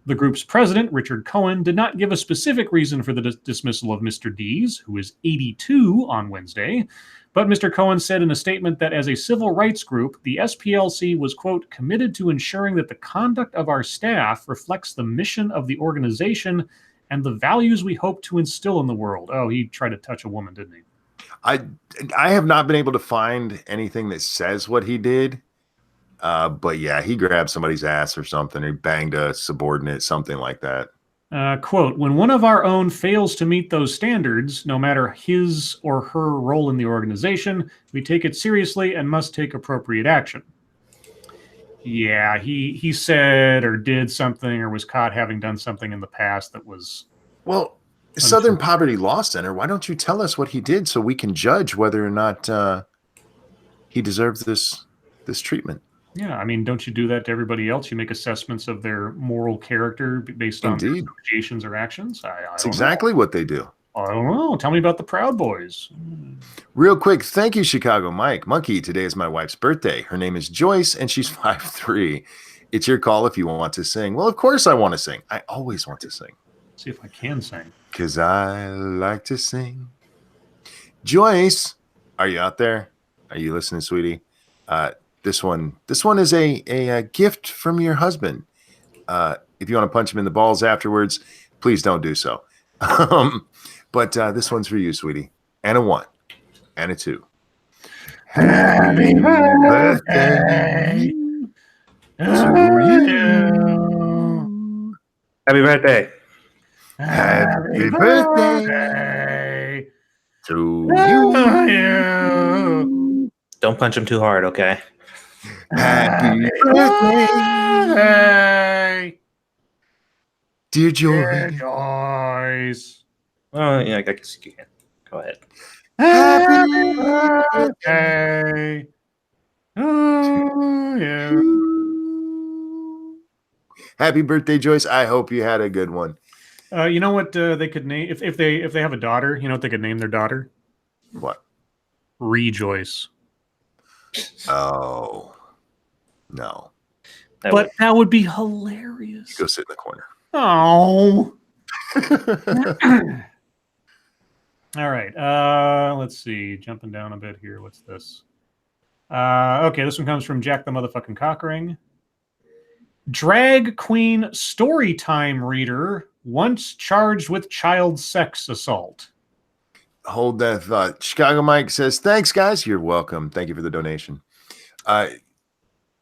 The group's president, Richard Cohen, did not give a specific reason for the dismissal of Mr. Dees, who is 82 on Wednesday, but Mr. Cohen said in a statement that as a civil rights group, the SPLC was, quote, committed to ensuring that the conduct of our staff reflects the mission of the organization and the values we hope to instill in the world. Oh, he tried to touch a woman, didn't he? I have not been able to find anything that says what he did. But yeah, he grabbed somebody's ass or something. He banged a subordinate, something like that. Quote, when one of our own fails to meet those standards, no matter his or her role in the organization, we take it seriously and must take appropriate action. Yeah, he said or did something or was caught having done something in the past that was... Well, Southern Poverty Law Center, why don't you tell us what he did so we can judge whether or not he deserves this treatment? Yeah, I mean, don't you do that to everybody else? You make assessments of their moral character based on their associations or actions? That's exactly what they do. I don't know. Tell me about the Proud Boys. Real quick, thank you, Chicago Mike. Monkey, today is my wife's birthday. Her name is Joyce, and she's 5'3". It's your call if you want to sing. Well, of course I want to sing. I always want to sing. Let's see if I can sing. Because I like to sing. Joyce, are you out there? Are you listening, sweetie? This one is a gift from your husband. If you want to punch him in the balls afterwards, please don't do so. But this one's for you, sweetie. And a 1. And a 2. Happy birthday to you. Happy birthday. Happy birthday to you. Don't punch him too hard, okay? Happy birthday, dear Joyce. Oh, yeah, I guess you can. Go ahead. Happy birthday. Oh, yeah. Happy birthday, Joyce. I hope you had a good one. You know what they could name if they have a daughter? You know what they could name their daughter? What? Rejoice. Oh. No. But that would be hilarious. Go sit in the corner. Oh. All right. Let's see. Jumping down a bit here. What's this? Okay, this one comes from Jack the Motherfucking Cockring. Drag queen storytime reader once charged with child sex assault. Hold that thought. Chicago Mike says, thanks, guys. You're welcome. Thank you for the donation.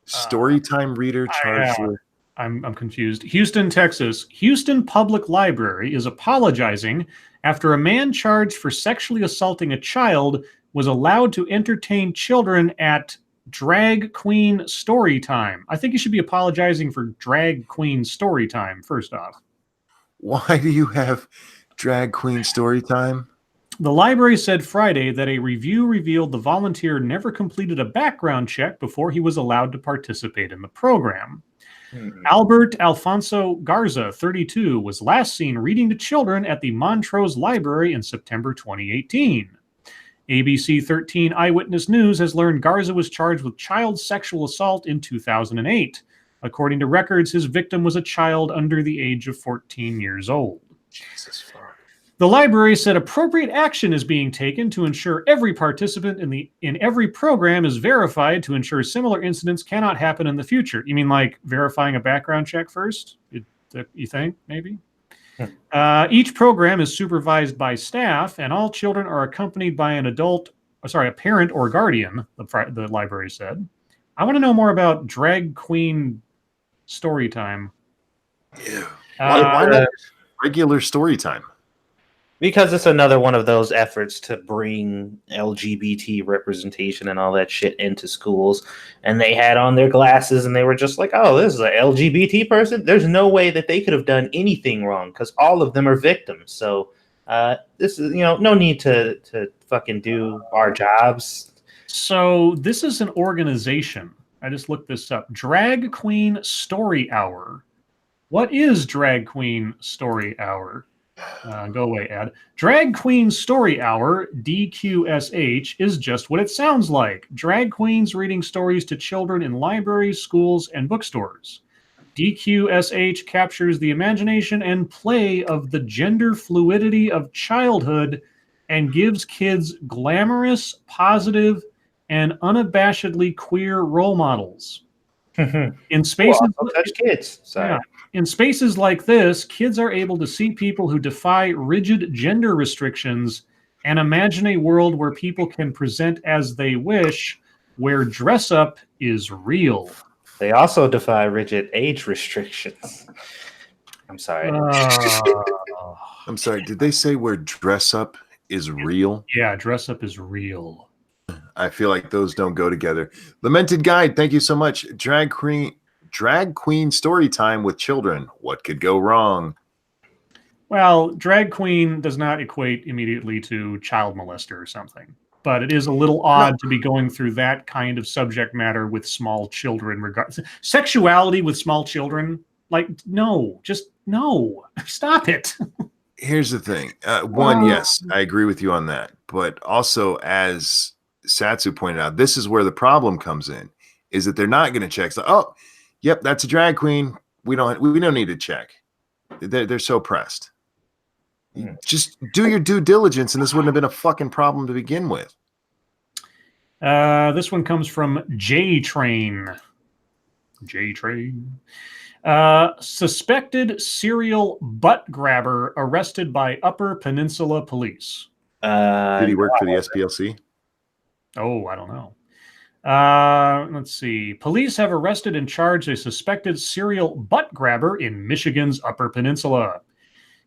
Storytime reader charged with... I'm confused. Houston, Texas. Houston Public Library is apologizing after a man charged for sexually assaulting a child was allowed to entertain children at drag queen storytime. I think you should be apologizing for drag queen storytime, first off. Why do you have drag queen storytime? The library said Friday that a review revealed the volunteer never completed a background check before he was allowed to participate in the program. Albert Alfonso Garza, 32, was last seen reading to children at the Montrose Library in September 2018. ABC 13 Eyewitness News has learned Garza was charged with child sexual assault in 2008. According to records, his victim was a child under the age of 14 years old. Jesus fuck. The library said appropriate action is being taken to ensure every participant in every program is verified to ensure similar incidents cannot happen in the future. You mean like verifying a background check first? You think, maybe? Each program is supervised by staff, and all children are accompanied by an a parent or guardian, the library said. I want to know more about drag queen story time. Ew. Why not regular story time? Because it's another one of those efforts to bring LGBT representation and all that shit into schools. And they had on their glasses and they were just like, oh, this is an LGBT person? There's no way that they could have done anything wrong because all of them are victims. So this is, no need to fucking do our jobs. So this is an organization. I just looked this up. Drag Queen Story Hour. What is Drag Queen Story Hour? Go away, ad. Drag Queen Story Hour, DQSH, is just what it sounds like. Drag queens reading stories to children in libraries, schools, and bookstores. DQSH captures the imagination and play of the gender fluidity of childhood and gives kids glamorous, positive, and unabashedly queer role models. In spaces, touch kids. Sorry. Yeah, in spaces like this, kids are able to see people who defy rigid gender restrictions and imagine a world where people can present as they wish, where dress up is real. They also defy rigid age restrictions. I'm sorry. I'm sorry. Did they say where dress up is real? Yeah, dress up is real. I feel like those don't go together. Lamented Guide, thank you so much. Drag queen story time with children. What could go wrong? Well, drag queen does not equate immediately to child molester or something. But it is a little odd to be going through that kind of subject matter with small children. Sexuality with small children, like, no, just no. Stop it. Here's the thing. One, yes, I agree with you on that. But also, as Satsu pointed out, this is where the problem comes in, is that they're not going to check. So, oh, yep, that's a drag queen. We don't need to check. They're so pressed. Just do your due diligence, and this wouldn't have been a fucking problem to begin with. This one comes from J-Train. J-Train. Suspected serial butt grabber arrested by Upper Peninsula Police. Did he work for the SPLC? Oh, I don't know. Let's see. Police have arrested and charged a suspected serial butt grabber in Michigan's Upper Peninsula.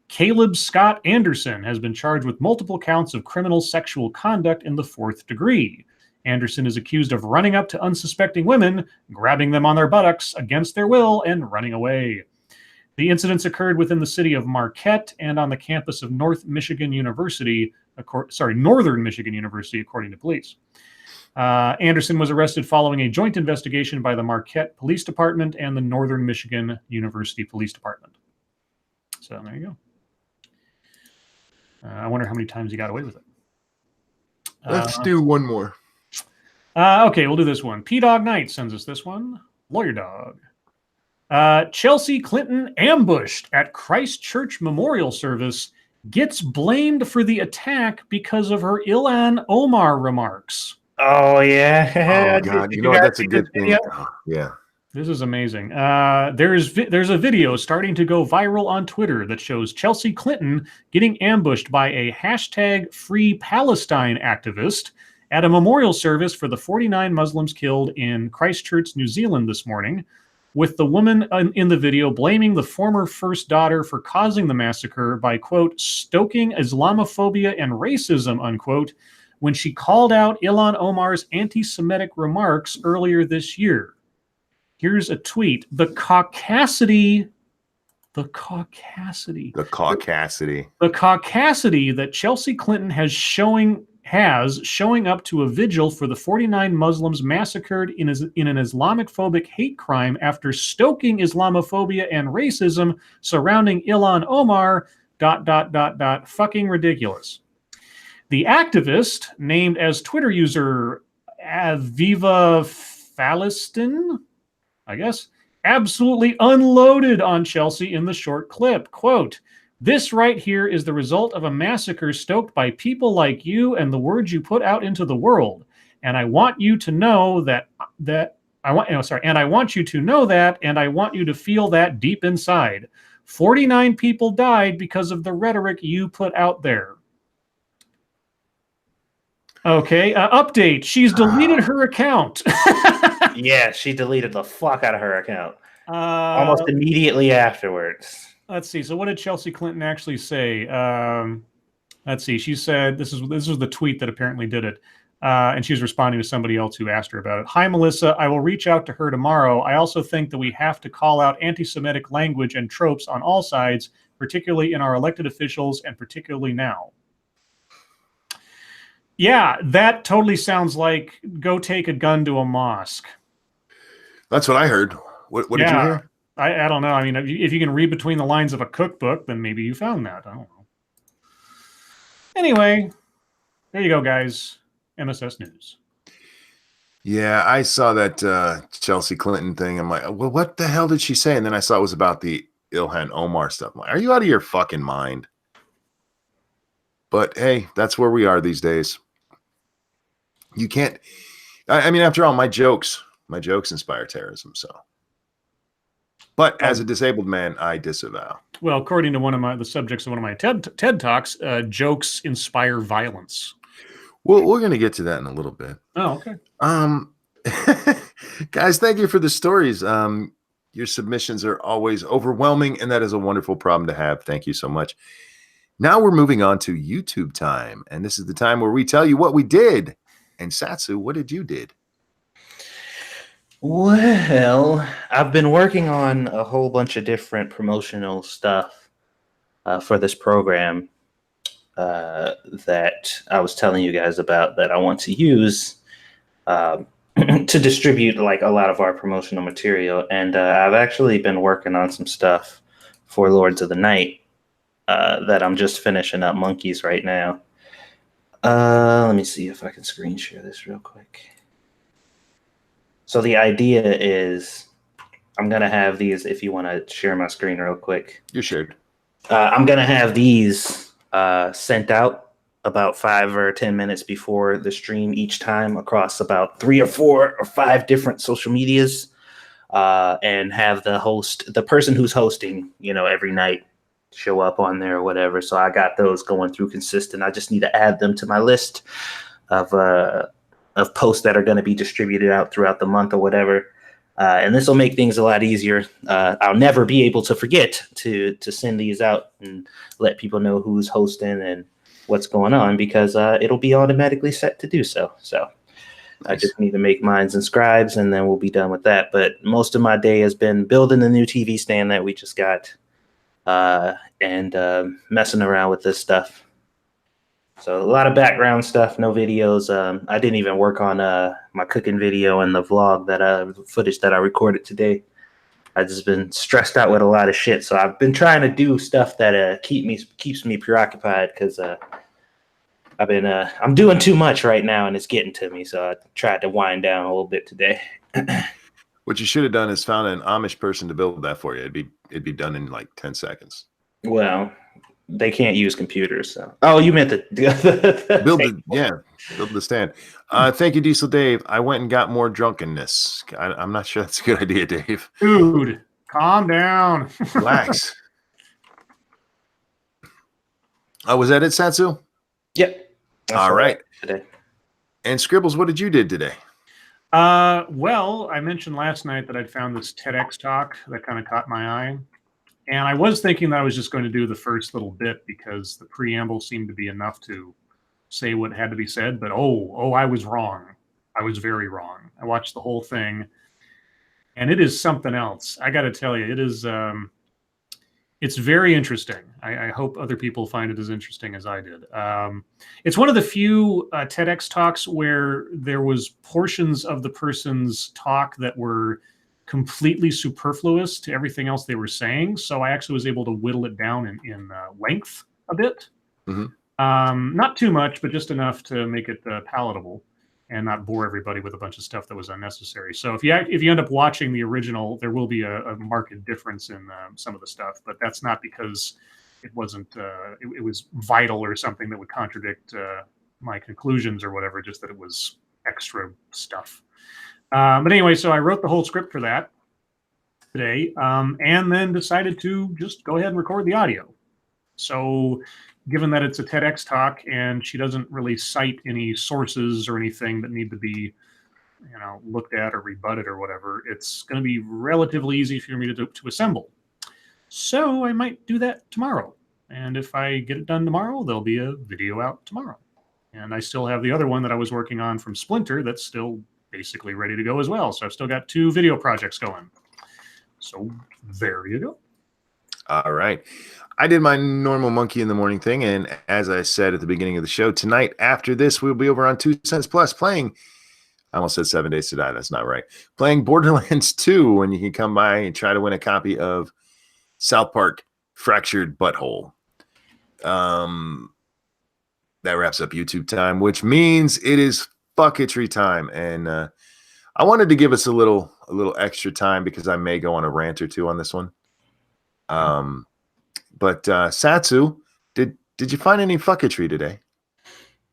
Caleb Scott Anderson has been charged with multiple counts of criminal sexual conduct in the 4th degree. Anderson is accused of running up to unsuspecting women, grabbing them on their buttocks against their will, and running away. The incidents occurred within the city of Marquette and on the campus of Northern Michigan University, according to police. Anderson was arrested following a joint investigation by the Marquette Police Department and the Northern Michigan University Police Department. So there you go. I wonder how many times he got away with it. Let's do one more. Okay, we'll do this one. P-Dog Knight sends us this one. Lawyer Dog. Chelsea Clinton ambushed at Christchurch memorial service gets blamed for the attack because of her Ilhan Omar remarks. Oh, yeah. Oh, God. You know what? That's a good thing. Oh, yeah. This is amazing. There's a video starting to go viral on Twitter that shows Chelsea Clinton getting ambushed by a hashtag Free Palestine activist at a memorial service for the 49 Muslims killed in Christchurch, New Zealand this morning, with the woman in the video blaming the former first daughter for causing the massacre by, quote, stoking Islamophobia and racism, unquote, when she called out Ilhan Omar's anti-Semitic remarks earlier this year. Here's a tweet. The caucasity that Chelsea Clinton has showing up to a vigil for the 49 Muslims massacred in an Islamophobic hate crime after stoking Islamophobia and racism surrounding Ilhan Omar, ... fucking ridiculous. The activist, named as Twitter user Aviva Phalistin, I guess, absolutely unloaded on Chelsea in the short clip. Quote, "This right here is the result of a massacre stoked by people like you and the words you put out into the world. And I want you to know and I want you to feel that deep inside. 49 people died because of the rhetoric you put out there." Okay, update. She's deleted her account. Yeah, she deleted the fuck out of her account almost immediately afterwards. Let's see. So what did Chelsea Clinton actually say? Let's see. She said, this was the tweet that apparently did it. And she was responding to somebody else who asked her about it. "Hi, Melissa. I will reach out to her tomorrow. I also think that we have to call out anti-Semitic language and tropes on all sides, particularly in our elected officials and particularly now." Yeah, that totally sounds like go take a gun to a mosque. That's what I heard. What did you hear? I don't know. I mean, if you can read between the lines of a cookbook, then maybe you found that. I don't know. Anyway, there you go, guys. MSS News. Yeah, I saw that Chelsea Clinton thing. I'm like, well, what the hell did she say? And then I saw it was about the Ilhan Omar stuff. I'm like, are you out of your fucking mind? But hey, that's where we are these days. You can't. I mean, after all, my jokes inspire terrorism. So, but as a disabled man, I disavow. Well, according to the subjects of one of my TED talks, jokes inspire violence. Well, we're going to get to that in a little bit. Oh, okay. Guys, thank you for the stories. Your submissions are always overwhelming, and that is a wonderful problem to have. Thank you so much. Now we're moving on to YouTube time, and this is the time where we tell you what we did. And Satsu, what did you did? Well, I've been working on a whole bunch of different promotional stuff for this program that I was telling you guys about that I want to use to distribute like a lot of our promotional material. And I've actually been working on some stuff for Lords of the Night that I'm just finishing up monkeys right now. Let me see if I can screen share this real quick. So the idea is I'm going to have these, if you want to share my screen real quick. You shared. I'm going to have these sent out about 5 or 10 minutes before the stream each time across about 3 or 4 or 5 different social medias, and have the person who's hosting, every night show up on there or whatever. So I got those going through consistent. I just need to add them to my list of posts that are going to be distributed out throughout the month or whatever. And this will make things a lot easier. I'll never be able to forget to send these out and let people know who's hosting and what's going on, because it'll be automatically set to do so. So nice. I just need to make mines and scribes, and then we'll be done with that. But most of my day has been building the new TV stand that we just got and messing around with this stuff. So a lot of background stuff, no videos. I didn't even work on my cooking video and the vlog footage that I recorded today. I've just been stressed out with a lot of shit. So I've been trying to do stuff that keeps me preoccupied, because I'm doing too much right now and it's getting to me. So I tried to wind down a little bit today. What you should have done is found an Amish person to build that for you. It'd be done in like 10 seconds. Well, they can't use computers. So. Oh, you meant build the stand. Thank you, Diesel Dave. I went and got more drunkenness. I'm not sure that's a good idea, Dave. Dude, calm down. Relax. Was that it, Satsu? Yep. All right. Today. And Scribbles, what did you did today? Well, I mentioned last night that I'd found this TEDx talk that kind of caught my eye. And I was thinking that I was just going to do the first little bit because the preamble seemed to be enough to say what had to be said. But I was wrong. I was very wrong. I watched the whole thing, and it is something else. I got to tell you, it is. It's very interesting. I hope other people find it as interesting as I did. It's one of the few TEDx talks where there was portions of the person's talk that were completely superfluous to everything else they were saying. So I actually was able to whittle it down in length a bit. Mm-hmm. Not too much, but just enough to make it palatable and not bore everybody with a bunch of stuff that was unnecessary. So if you end up watching the original, there will be a marked difference in some of the stuff, but that's not because it wasn't, it was vital or something that would contradict my conclusions or whatever, just that it was extra stuff. But anyway, so I wrote the whole script for that today, and then decided to just go ahead and record the audio. So given that it's a TEDx talk and she doesn't really cite any sources or anything that need to be, looked at or rebutted or whatever, it's going to be relatively easy for me to assemble. So I might do that tomorrow. And if I get it done tomorrow, there'll be a video out tomorrow. And I still have the other one that I was working on from Splinter that's still basically ready to go as well. So I've still got 2 video projects going. So there you go. All right. I did my normal monkey in the morning thing. And as I said at the beginning of the show, tonight after this, we'll be over on 2 Cents Plus playing. I almost said 7 Days to Die. That's not right. Playing Borderlands 2, and you can come by and try to win a copy of South Park Fractured Butthole. That wraps up YouTube time, which means it is fucketry time. And I wanted to give us a little extra time because I may go on a rant or two on this one. But Satsu, did you find any fucketry today?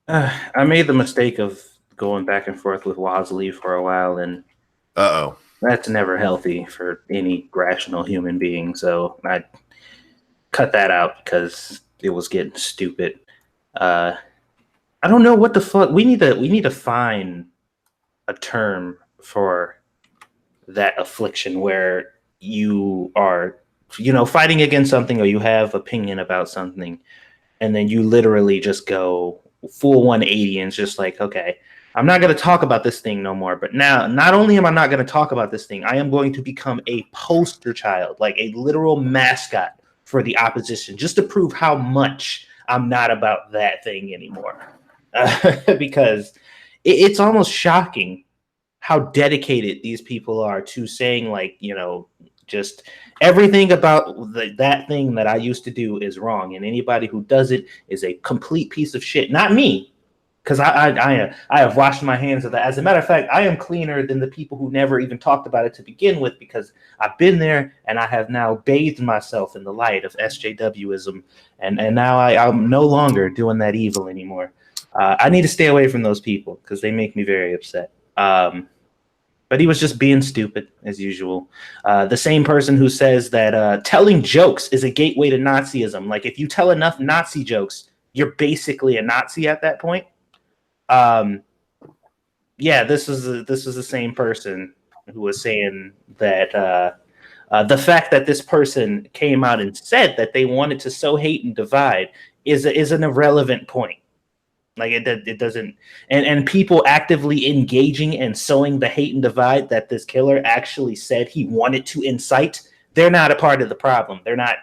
I made the mistake of going back and forth with Wasley for a while, and that's never healthy for any rational human being. So I cut that out because it was getting stupid. I don't know what the fuck. We need to find a term for that affliction where you are, fighting against something, or you have opinion about something, and then you literally just go full 180 and it's just like, okay, I'm not going to talk about this thing no more. But now, not only am I not going to talk about this thing, I am going to become a poster child, like a literal mascot for the opposition, just to prove how much I'm not about that thing anymore. Because it's almost shocking how dedicated these people are to saying, like, just everything about that thing that I used to do is wrong, and anybody who does it is a complete piece of shit. Not me, because I have washed my hands of that. As a matter of fact, I am cleaner than the people who never even talked about it to begin with, because I've been there and I have now bathed myself in the light of SJWism, and now I'm no longer doing that evil anymore. I need to stay away from those people because they make me very upset. But he was just being stupid, as usual. The same person who says that telling jokes is a gateway to Nazism. Like, if you tell enough Nazi jokes, you're basically a Nazi at that point. This is the same person who was saying that the fact that this person came out and said that they wanted to sow hate and divide is an irrelevant point. Like, it doesn't, and people actively engaging and sowing the hate and divide that this killer actually said he wanted to incite, they're not a part of the problem. They're not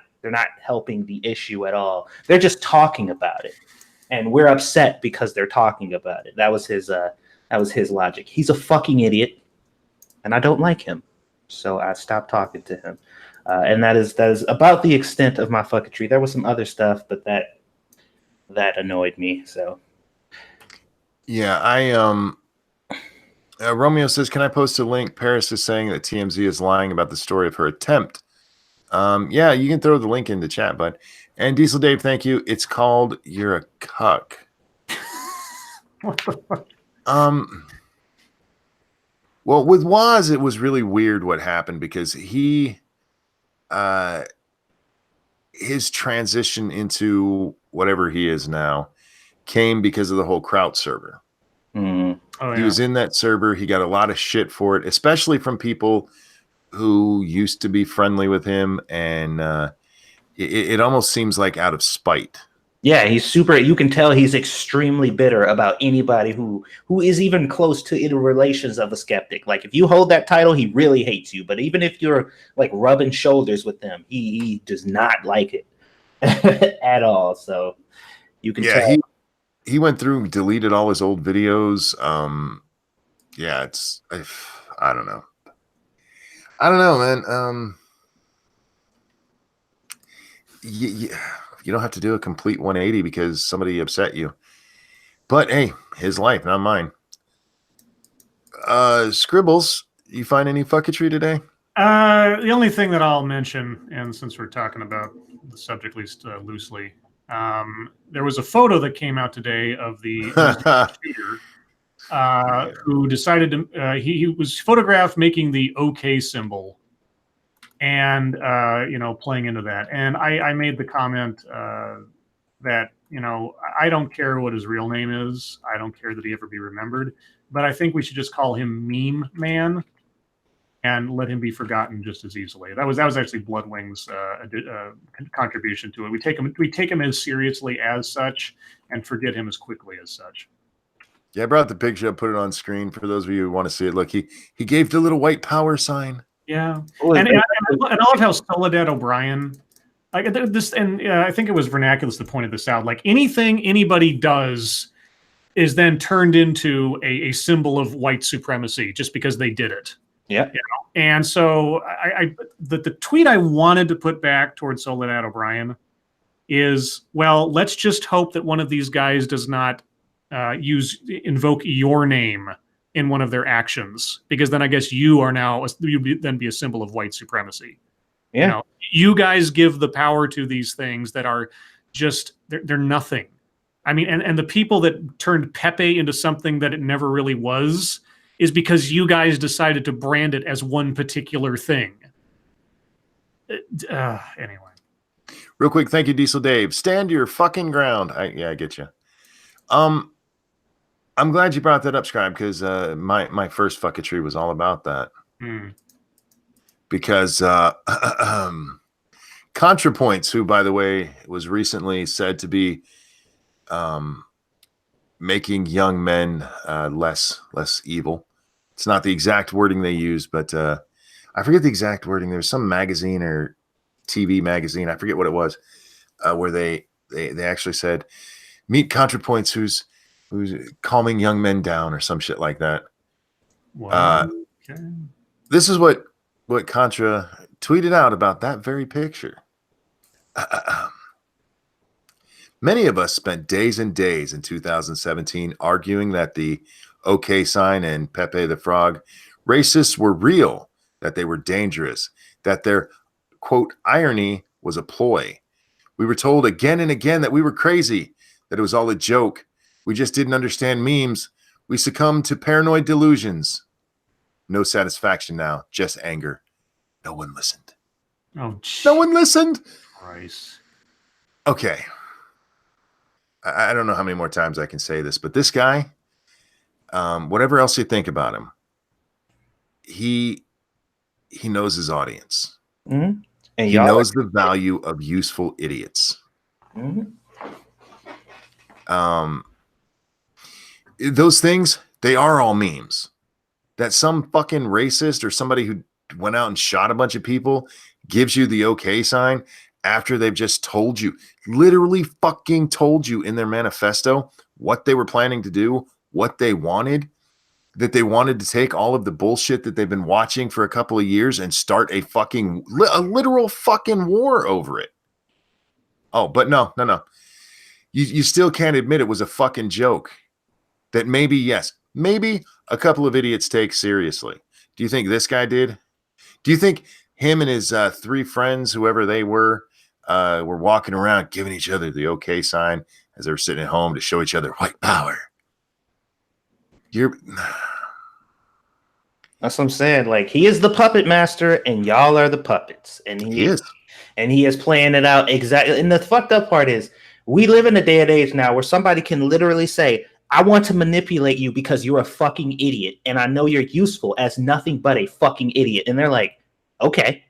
helping the issue at all. They're just talking about it, and we're upset because they're talking about it. That was his logic. He's a fucking idiot, and I don't like him, so I stopped talking to him. And that is about the extent of my fucketry. There was some other stuff, but that annoyed me. So. Yeah, Romeo says, can I post a link? Paris is saying that TMZ is lying about the story of her attempt. Yeah, you can throw the link in the chat, bud. And Diesel Dave, thank you. It's called You're a Cuck. What the fuck? Well, with Waz, it was really weird what happened because his transition into whatever he is now came because of the whole Kraut server. Mm. Oh, He was in that server. He got a lot of shit for it, especially from people who used to be friendly with him. And it almost seems like out of spite. Yeah, you can tell he's extremely bitter about anybody who is even close to inner relations of a skeptic. Like, if you hold that title, he really hates you. But even if you're like rubbing shoulders with them, he does not like it at all. So you can tell. He went through and deleted all his old videos. Yeah, I don't know. I don't know, man. You don't have to do a complete 180 because somebody upset you. But hey, his life, not mine. Scribbles, you find any fucketry today? The only thing that I'll mention, and since we're talking about the subject, at least loosely, there was a photo that came out today of the shooter who decided to. He was photographed making the OK symbol, and playing into that. And I made the comment that I don't care what his real name is. I don't care that he ever be remembered, but I think we should just call him Meme Man and let him be forgotten just as easily. That was actually Bloodwing's contribution to it. We take him as seriously as such and forget him as quickly as such. Yeah, I brought the picture up, put it on screen for those of you who want to see it. Look, he gave the little white power sign. Yeah, and I love how Soledad O'Brien, like this, and I think it was Vernaculus that pointed this out. Like, anything anybody does is then turned into a symbol of white supremacy just because they did it. Yeah. And so the tweet I wanted to put back towards Soledad O'Brien is, well, let's just hope that one of these guys does not invoke your name in one of their actions, because then I guess you'd then be a symbol of white supremacy. Yeah. You know, you guys give the power to these things that are just they're nothing. I mean, and the people that turned Pepe into something that it never really was is because you guys decided to brand it as one particular thing. Anyway. Real quick, thank you, Diesel Dave. Stand your fucking ground. I get you. I'm glad you brought that up, Scribe, because my first fucketry was all about that. Because ContraPoints, who, by the way, was recently said to be making young men less evil. It's not the exact wording they use, but I forget the exact wording. There's some magazine or TV magazine, I forget what it was, where they actually said, meet ContraPoints, who's calming young men down or some shit like that. Wow. Okay. This is what Contra tweeted out about that very picture. Many of us spent days and days in 2017 arguing that the OK sign and Pepe the Frog racists were real, that they were dangerous, that their, quote, irony was a ploy. We were told again and again that we were crazy, that it was all a joke. We just didn't understand memes. We succumbed to paranoid delusions. No satisfaction now, just anger. No one listened. Oh, no one listened. Christ. Okay. I don't know how many more times I can say this, but this guy, whatever else you think about him, he knows his audience. Mm-hmm. And he knows the value of useful idiots. Mm-hmm. Those things, they are all memes. That some fucking racist or somebody who went out and shot a bunch of people gives you the OK sign after they've just told you, literally fucking told you in their manifesto what they were planning to do, what they wanted, that they wanted to take all of the bullshit that they've been watching for a couple of years and start a literal fucking war over it. Oh, but no. You still can't admit it was a fucking joke. That maybe, yes, maybe a couple of idiots take seriously. Do you think this guy did? Do you think him and his three friends, whoever they were walking around giving each other the OK sign as they were sitting at home to show each other white power? That's what I'm saying. Like, he is the puppet master and y'all are the puppets. And he is. And he is playing it out exactly. And the fucked up part is we live in a day and age now where somebody can literally say, I want to manipulate you because you're a fucking idiot. And I know you're useful as nothing but a fucking idiot. And they're like, okay.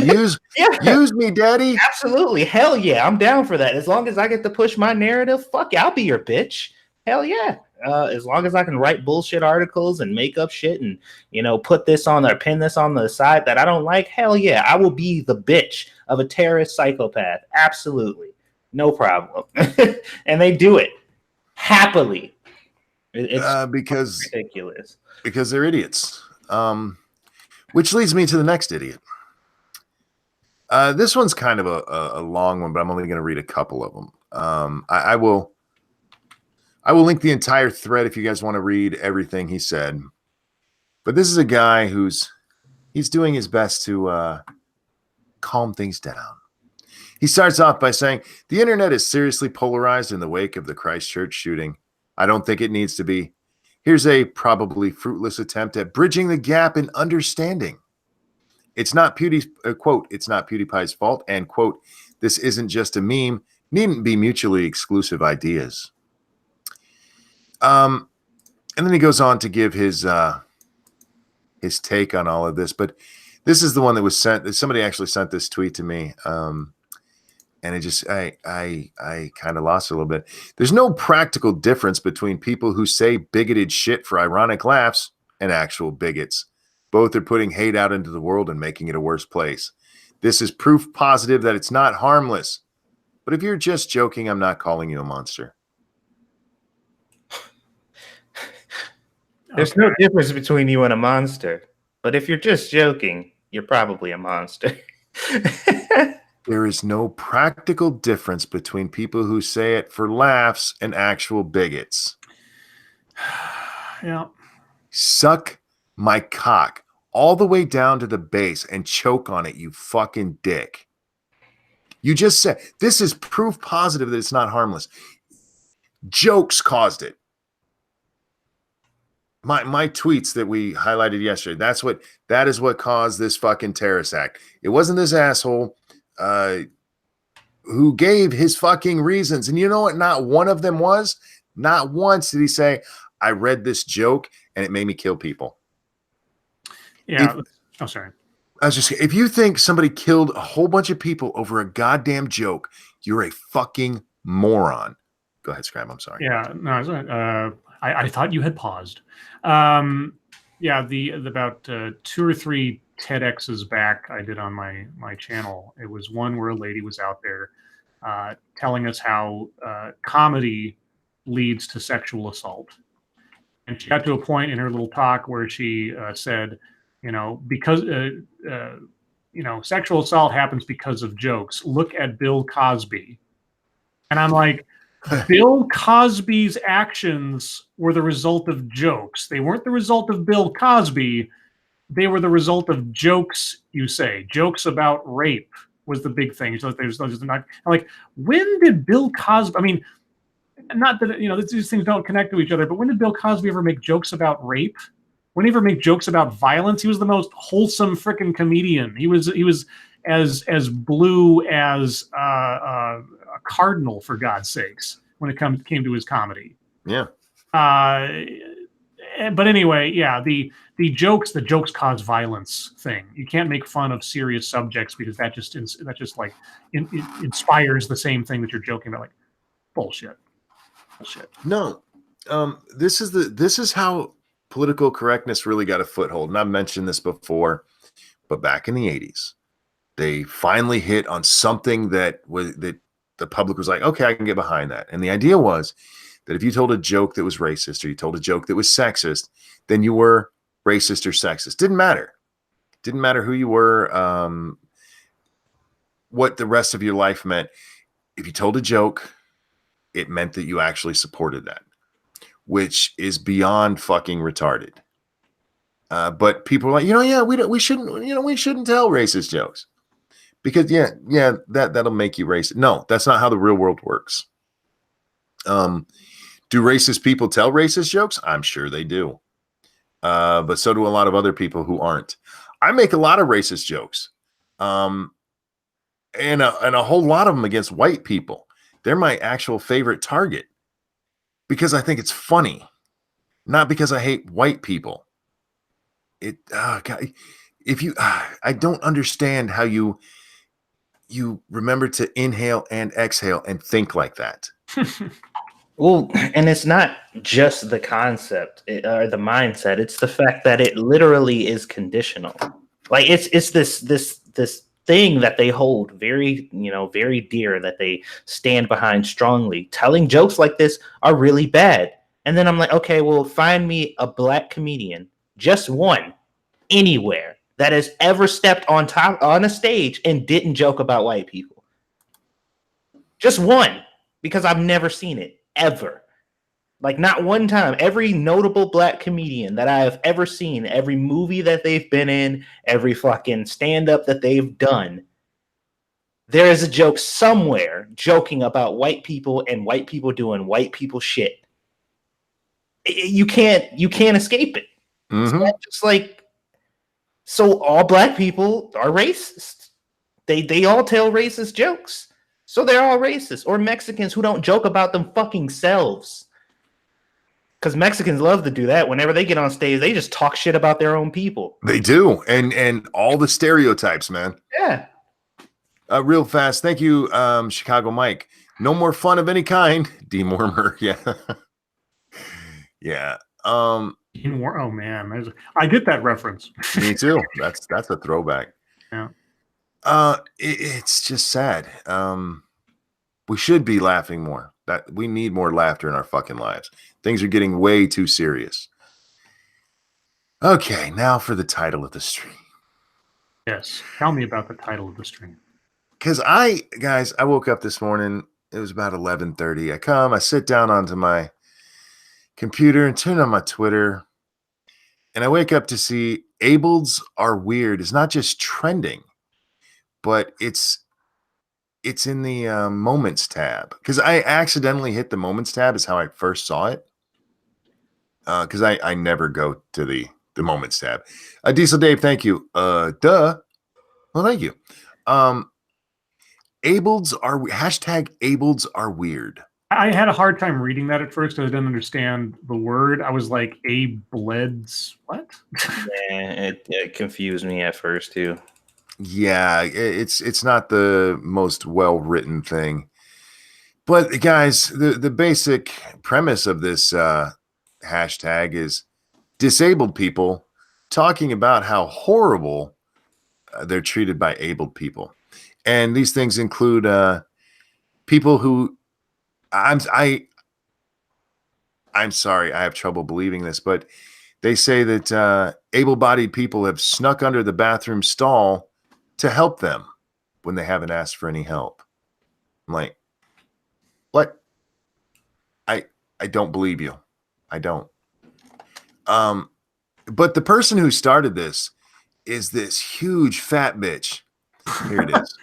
Use me, daddy. Absolutely. Hell yeah. I'm down for that. As long as I get to push my narrative, fuck yeah, I'll be your bitch. Hell yeah. As long as I can write bullshit articles and make up shit and, put this on or pin this on the side that I don't like, hell yeah, I will be the bitch of a terrorist psychopath. Absolutely. No problem. And they do it happily. It's because ridiculous. Because they're idiots. Which leads me to the next idiot. This one's kind of a long one, but I'm only going to read a couple of them. I will link the entire thread if you guys want to read everything he said. But this is a guy he's doing his best to calm things down. He starts off by saying, the internet is seriously polarized in the wake of the Christchurch shooting. I don't think it needs to be. Here's a probably fruitless attempt at bridging the gap in understanding. It's not quote, it's not PewDiePie's fault, and quote, this isn't just a meme, needn't be mutually exclusive ideas. And then he goes on to give his take on all of this, but this is the one that was sent. Somebody actually sent this tweet to me, and it just I kind of lost a little bit. There's no practical difference between people who say bigoted shit for ironic laughs and actual bigots. Both are putting hate out into the world and making it a worse place. This is proof positive that it's not harmless. But if you're just joking, I'm not calling you a monster. There's no difference between you and a monster. But if you're just joking, you're probably a monster. There is no practical difference between people who say it for laughs and actual bigots. Yeah. Suck my cock all the way down to the base and choke on it, you fucking dick. You just said this is proof positive that it's not harmless. Jokes caused it. My tweets that we highlighted yesterday, that is what caused this fucking terrorist act. It wasn't this asshole who gave his fucking reasons. And you know what? Not one of them was. Not once did he say, I read this joke and it made me kill people. Yeah. Sorry. I was just, if you think somebody killed a whole bunch of people over a goddamn joke, you're a fucking moron. Go ahead, Scribe. I'm sorry. Yeah. No, I thought you had paused. Yeah. The about 2 or 3 TEDx's back I did on my channel. It was one where a lady was out there telling us how comedy leads to sexual assault. And she got to a point in her little talk where she said, because sexual assault happens because of jokes. Look at Bill Cosby. And I'm like, Bill Cosby's actions were the result of jokes. They weren't the result of Bill Cosby. They were the result of jokes, you say. Jokes about rape was the big thing. So there's not like, when did Bill Cosby, I mean, not that, these things don't connect to each other, but when did Bill Cosby ever make jokes about rape? When did he ever make jokes about violence? He was the most wholesome freaking comedian. He was as blue as a cardinal, for God's sakes, when it came to his comedy. Yeah. But anyway, yeah, the jokes cause violence thing. You can't make fun of serious subjects because that just inspires the same thing that you're joking about. Like, bullshit. No, this is how political correctness really got a foothold. And I've mentioned this before, but back in the 80s, they finally hit on something that the public was like, okay, I can get behind that. And the idea was that if you told a joke that was racist or you told a joke that was sexist, then you were racist or sexist. Didn't matter. Didn't matter who you were, what the rest of your life meant. If you told a joke, it meant that you actually supported that, which is beyond fucking retarded. But people are like, we shouldn't tell racist jokes because that'll make you racist. No, that's not how the real world works. Do racist people tell racist jokes? I'm sure they do. But so do a lot of other people who aren't. I make a lot of racist jokes. And a whole lot of them against white people. They're my actual favorite target because I think it's funny, not because I hate white people. God, I don't understand how you remember to inhale and exhale and think like that. Well, and it's not just the concept or the mindset. It's the fact that it literally is conditional. Like it's this thing that they hold very, very dear, that they stand behind strongly. Telling jokes like this are really bad. And then I'm like, okay, well, find me a black comedian, just one, anywhere, that has ever stepped on a stage and didn't joke about white people. Just one, because I've never seen it, ever. Like, not one time. Every notable black comedian that I have ever seen, every movie that they've been in, every fucking stand-up that they've done, there is a joke somewhere joking about white people and white people doing white people shit. You can't escape it. Mm-hmm. It's just like, so all black people are racist. They all tell racist jokes. So they're all racist. Or Mexicans who don't joke about them fucking selves. Because Mexicans love to do that. Whenever they get on stage, they just talk shit about their own people. They do. And all the stereotypes, man. Yeah. Real fast. Thank you, Chicago Mike. No more fun of any kind. D. Mormer. Yeah. Yeah. Oh man, I get that reference. Me too. That's a throwback. Yeah. It's just sad. We should be laughing more. That we need more laughter in our fucking lives. Things are getting way too serious. Okay, now for the title of the stream. Yes, tell me about the title of the stream. Because I woke up this morning. It was about 11:30. I sit down onto my computer and turn on my Twitter, and I wake up to see ableds are weird is not just trending, but it's in the moments tab, because I accidentally hit the moments tab is how I first saw it. Because I never go to the moments tab. Diesel Dave, thank you. Duh. Well, thank you. Ableds are ableds are weird. I had a hard time reading that at first because I didn't understand the word. I was like, "Ableds, what?" Yeah, it confused me at first too. Yeah, it's not the most well written thing, but guys, the basic premise of this hashtag is disabled people talking about how horrible they're treated by abled people, and these things include people who I'm sorry, I have trouble believing this, but they say that able-bodied people have snuck under the bathroom stall to help them when they haven't asked for any help. I'm like, what? I don't believe you. I don't. But the person who started this is this huge fat bitch. Here it is.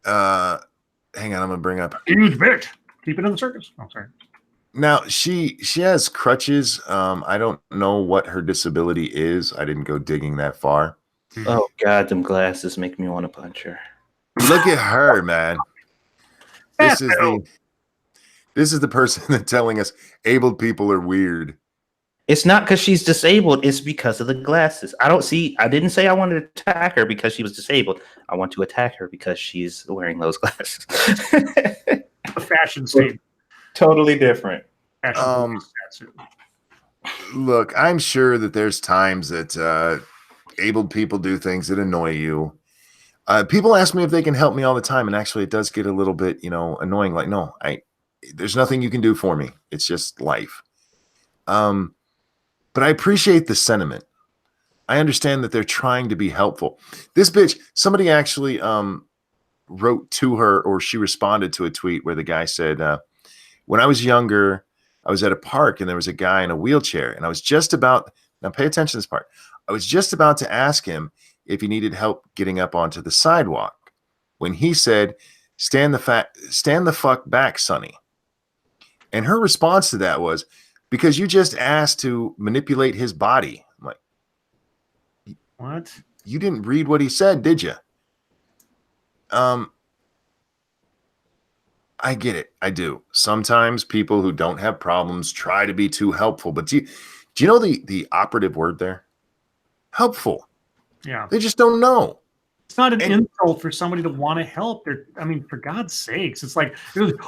Hang on, I'm gonna bring up Huge bitch. Keep it in the circus. Oh, sorry. now. She has crutches. I don't know what her disability is. I didn't go digging that far. Oh God, them glasses make me want to punch her. Look at her, man. This is the person that's telling us abled people are weird. It's not because she's disabled. It's because of the glasses. I didn't say I wanted to attack her because she was disabled. I want to attack her because she's wearing those glasses. A fashion statement. Totally different. Satsu. Look, I'm sure that there's times that abled people do things that annoy you. People ask me if they can help me all the time, and actually, it does get a little bit, annoying. Like, no, there's nothing you can do for me. It's just life. But I appreciate the sentiment. I understand that they're trying to be helpful. This bitch, somebody actually wrote to her, or she responded to a tweet where the guy said, when I was younger, I was at a park and there was a guy in a wheelchair, and I was just about, now pay attention to this part. I was just about to ask him if he needed help getting up onto the sidewalk when he said, stand the fuck back, Sonny. And her response to that was, because you just asked to manipulate his body. I'm like, what? You didn't read what he said, did you? I get it. I do. Sometimes people who don't have problems try to be too helpful. But do you know the operative word there? Helpful. Yeah. They just don't know. It's not an insult for somebody to want to help. For God's sakes, it's like,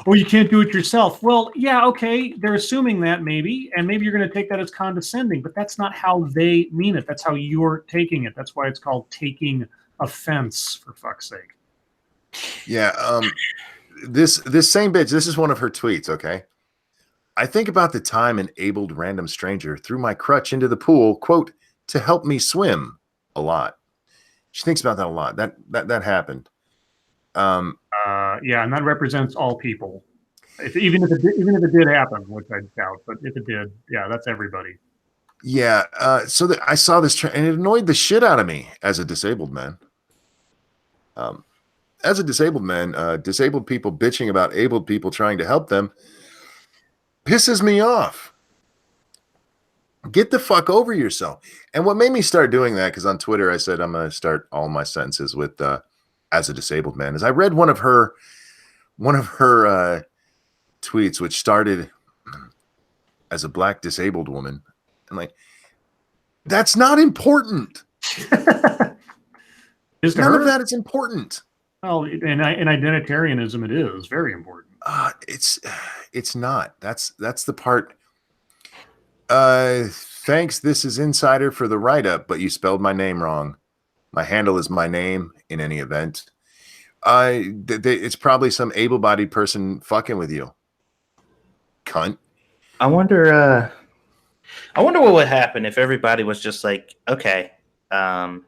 oh, you can't do it yourself. Well, yeah, okay. They're assuming that maybe, and maybe you're going to take that as condescending, but that's not how they mean it. That's how you're taking it. That's why it's called taking offense, for fuck's sake. Yeah. This same bitch, this is one of her tweets, okay? I think about the time an abled random stranger threw my crutch into the pool, quote, to help me swim a lot. She thinks about that a lot. That happened. Yeah, and that represents all people. Even if it did happen, which I doubt, but if it did, yeah, that's everybody. Yeah. So I saw this and it annoyed the shit out of me as a disabled man. As a disabled man, disabled people bitching about abled people trying to help them pisses me off. Get the fuck over yourself. And what made me start doing that, because on Twitter I said I'm going to start all my sentences with as a disabled man, is I read one of her tweets, which started as a black disabled woman. I'm like, that's not important. None of that is important. Well, in identitarianism, it is very important. It's not. That's the part. Thanks. This is Insider for the write-up, but you spelled my name wrong. My handle is my name in any event. It's probably some able-bodied person fucking with you. Cunt. I wonder what would happen if everybody was just like, okay, I'm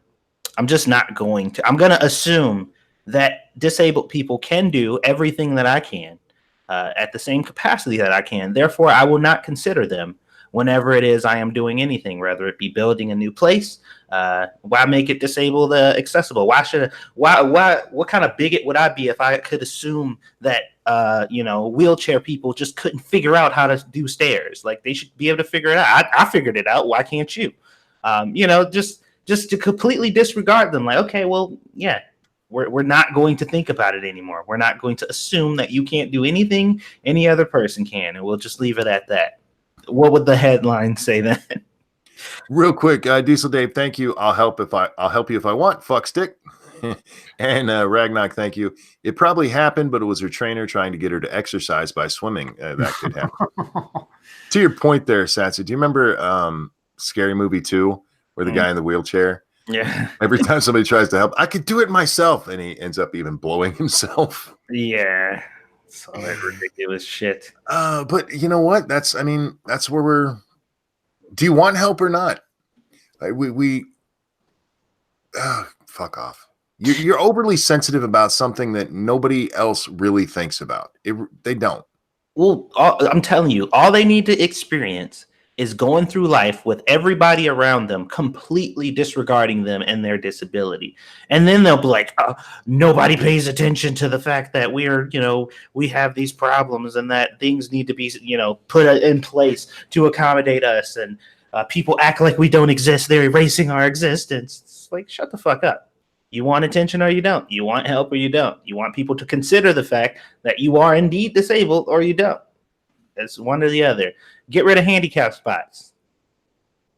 just not going to. I'm going to assume that disabled people can do everything that I can at the same capacity that I can. Therefore, I will not consider them whenever it is I am doing anything, whether it be building a new place. Why make it disabled accessible? What kind of bigot would I be if I could assume that wheelchair people just couldn't figure out how to do stairs? Like, they should be able to figure it out. I figured it out. Why can't you? Just to completely disregard them. Like, okay, well, yeah, we're not going to think about it anymore. We're not going to assume that you can't do anything any other person can, and we'll just leave it at that. What would the headline say then? Real quick, Diesel Dave, thank you. I'll help you if I want. Fuck stick. And Ragnar, thank you. It probably happened, but it was her trainer trying to get her to exercise by swimming. That could happen. To your point there, Satsu, do you remember Scary Movie 2, where the guy in the wheelchair? Yeah. Every time somebody tries to help, I could do it myself, and he ends up even blowing himself. Yeah. So that ridiculous shit. But you know what? That's where we're. Do you want help or not? Fuck off. You're overly sensitive about something that nobody else really thinks about. They don't. Well, I'm telling you, all they need to experience is going through life with everybody around them completely disregarding them and their disability. And then they'll be like, nobody pays attention to the fact that we have these problems and that things need to be, put in place to accommodate us. And people act like we don't exist. They're erasing our existence. It's like, shut the fuck up. You want attention or you don't. You want help or you don't. You want people to consider the fact that you are indeed disabled or you don't. It's one or the other. Get rid of handicap spots.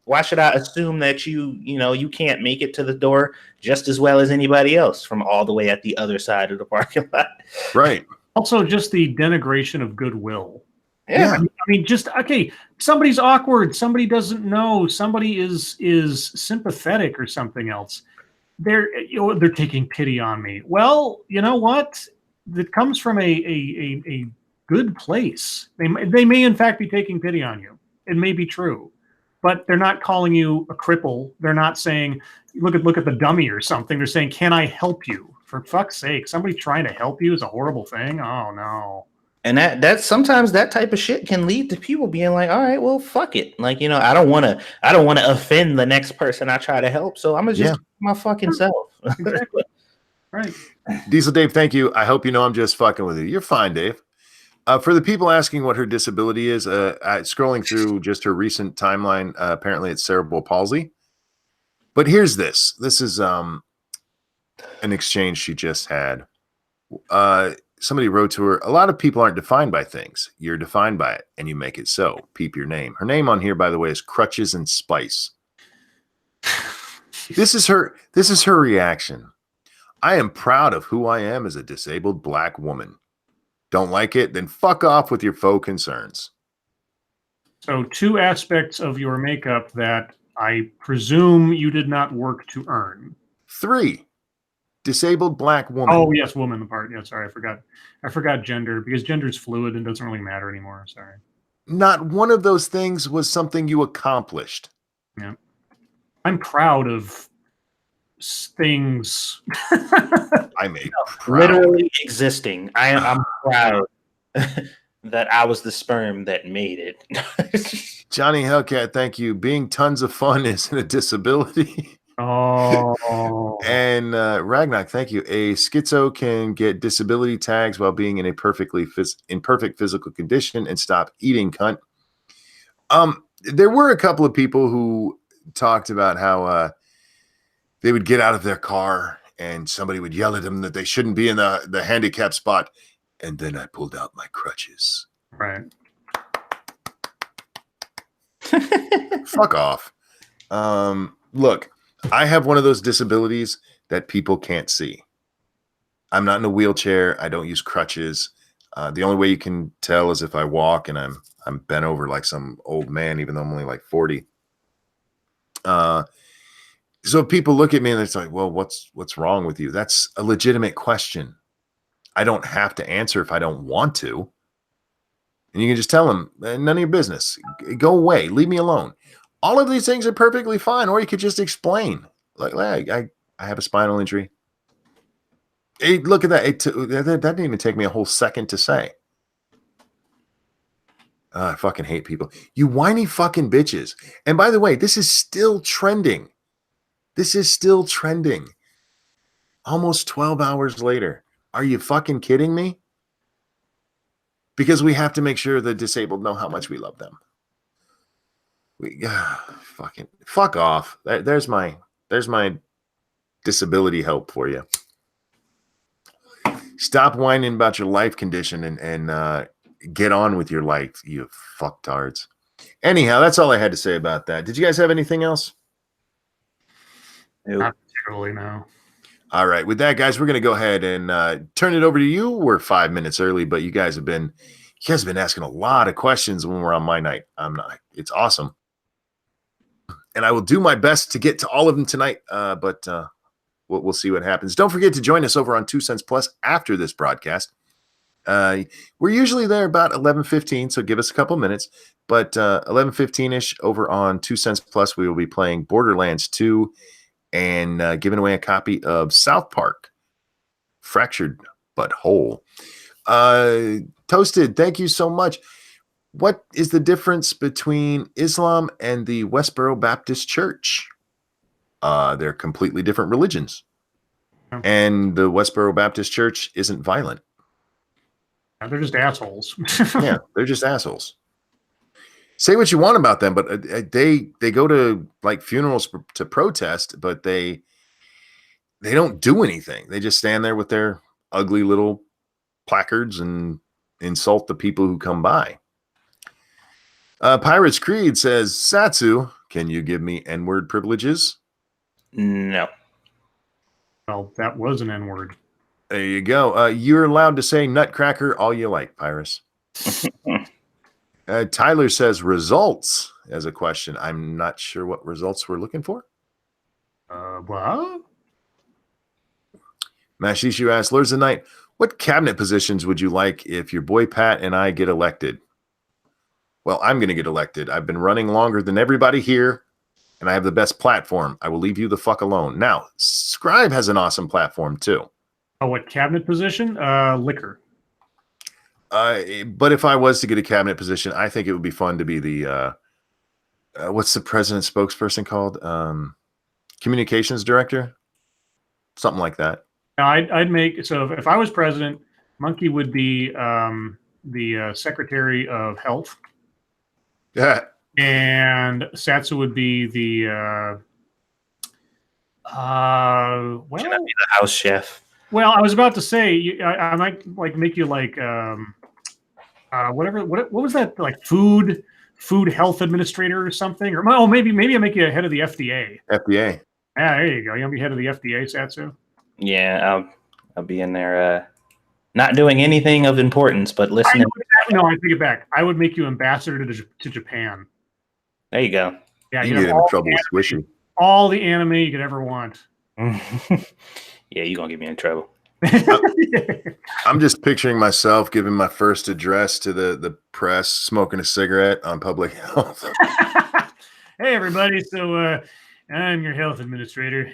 Why should I assume that you can't make it to the door just as well as anybody else from all the way at the other side of the parking lot? Right. Also, just the denigration of goodwill. Yeah. I mean, just, okay, somebody's awkward. Somebody doesn't know. Somebody is sympathetic or something else. They're taking pity on me. Well, you know what? That comes from a good place. They may in fact be taking pity on you. It may be true, but they're not calling you a cripple. They're not saying, look at the dummy or something. They're saying, can I help you? For fuck's sake, somebody trying to help you is a horrible thing. Oh no. And that sometimes that type of shit can lead to people being like, all right, well, fuck it. Like, I don't want to offend the next person I try to help. So I'm going to just do my fucking self. Exactly. Right. Diesel Dave, thank you. I hope you know I'm just fucking with you. You're fine, Dave. For the people asking what her disability is, scrolling through just her recent timeline, apparently it's cerebral palsy. But here's this. This is an exchange she just had. Somebody wrote to her, a lot of people aren't defined by things. You're defined by it, and you make it so. Peep your name. Her name on here, by the way, is Crutches and Spice. This is her reaction. I am proud of who I am as a disabled black woman. Don't like it? Then fuck off with your faux concerns. So 2 aspects of your makeup that I presume you did not work to earn. 3, disabled black woman. Oh yes, woman, the part. Yeah, sorry, I forgot gender, because gender is fluid and doesn't really matter anymore. Sorry. Not one of those things was something you accomplished. Yeah. I'm proud of things. I made proud. Literally existing. I'm proud that I was the sperm that made it. Johnny Hellcat, thank you. Being tons of fun isn't a disability. Oh. And Ragnar, thank you. A schizo can get disability tags while being in a perfect physical condition and stop eating, cunt. There were a couple of people who talked about how they would get out of their car and somebody would yell at them that they shouldn't be in the handicap spot. And then I pulled out my crutches. Right. Fuck off. Look, I have one of those disabilities that people can't see. I'm not in a wheelchair. I don't use crutches. The only way you can tell is if I walk and I'm bent over like some old man, even though I'm only like 40. So people look at me and it's like, well, what's wrong with you? That's a legitimate question. I don't have to answer if I don't want to. And you can just tell them, none of your business. Go away. Leave me alone. All of these things are perfectly fine. Or you could just explain. Like, I have a spinal injury. Hey, look at that. That didn't even take me a whole second to say. I fucking hate people. You whiny fucking bitches. And by the way, this is still trending. This is still trending. Almost 12 hours later. Are you fucking kidding me? Because we have to make sure the disabled know how much we love them. Fucking fuck off. There's my disability help for you. Stop whining about your life condition and get on with your life, you fucktards. Anyhow, that's all I had to say about that. Did you guys have anything else? Not particularly, no. All right. With that, guys, we're going to go ahead and turn it over to you. We're 5 minutes early, but you guys have been asking a lot of questions when we're on my night. It's awesome. And I will do my best to get to all of them tonight, but we'll see what happens. Don't forget to join us over on 2 Cents Plus after this broadcast. We're usually there about 11:15, so give us a couple minutes. But 11:15-ish over on 2 Cents Plus, we will be playing Borderlands 2 and giving away a copy of South Park, Fractured But Whole. Toasted, thank you so much. What is the difference between Islam and the Westboro Baptist Church? They're completely different religions. And the Westboro Baptist Church isn't violent. They're just assholes. Yeah, they're just assholes. Say what you want about them, but they go to like funerals to protest, but they don't do anything. They just stand there with their ugly little placards and insult the people who come by. Pirates Creed says, Satsu, can you give me N-word privileges? No. Well, that was an N-word. There you go. You're allowed to say nutcracker all you like, Pyrus. Tyler says results as a question. I'm not sure what results we're looking for. What? Mashishu asks, Lords of the Night, what cabinet positions would you like if your boy Pat and I get elected? Well, I'm going to get elected. I've been running longer than everybody here, and I have the best platform. I will leave you the fuck alone. Now, Scribe has an awesome platform, too. Oh, what cabinet position? Liquor. But if I was to get a cabinet position, I think it would be fun to be the, what's the president's spokesperson called? Communications director? Something like that. I'd make, so if I was president, Monkey would be the Secretary of Health. Yeah. And Satsu would be the, well, Can I be the house chef? Well, I was about to say, I might like make you like whatever. What was that, like food health administrator or something? Or maybe I make you head of the FDA. FDA. Yeah, there you go. You want to be head of the FDA, Satsu? Yeah, I'll be in there, not doing anything of importance, but listening. No, I take it back. I would make you ambassador to Japan. There you go. Yeah, you get in trouble with Squishy. All the anime you could ever want. Yeah, you're gonna get me in trouble. I'm just picturing myself giving my first address to the press, smoking a cigarette on public health. Hey, everybody. So I'm your health administrator.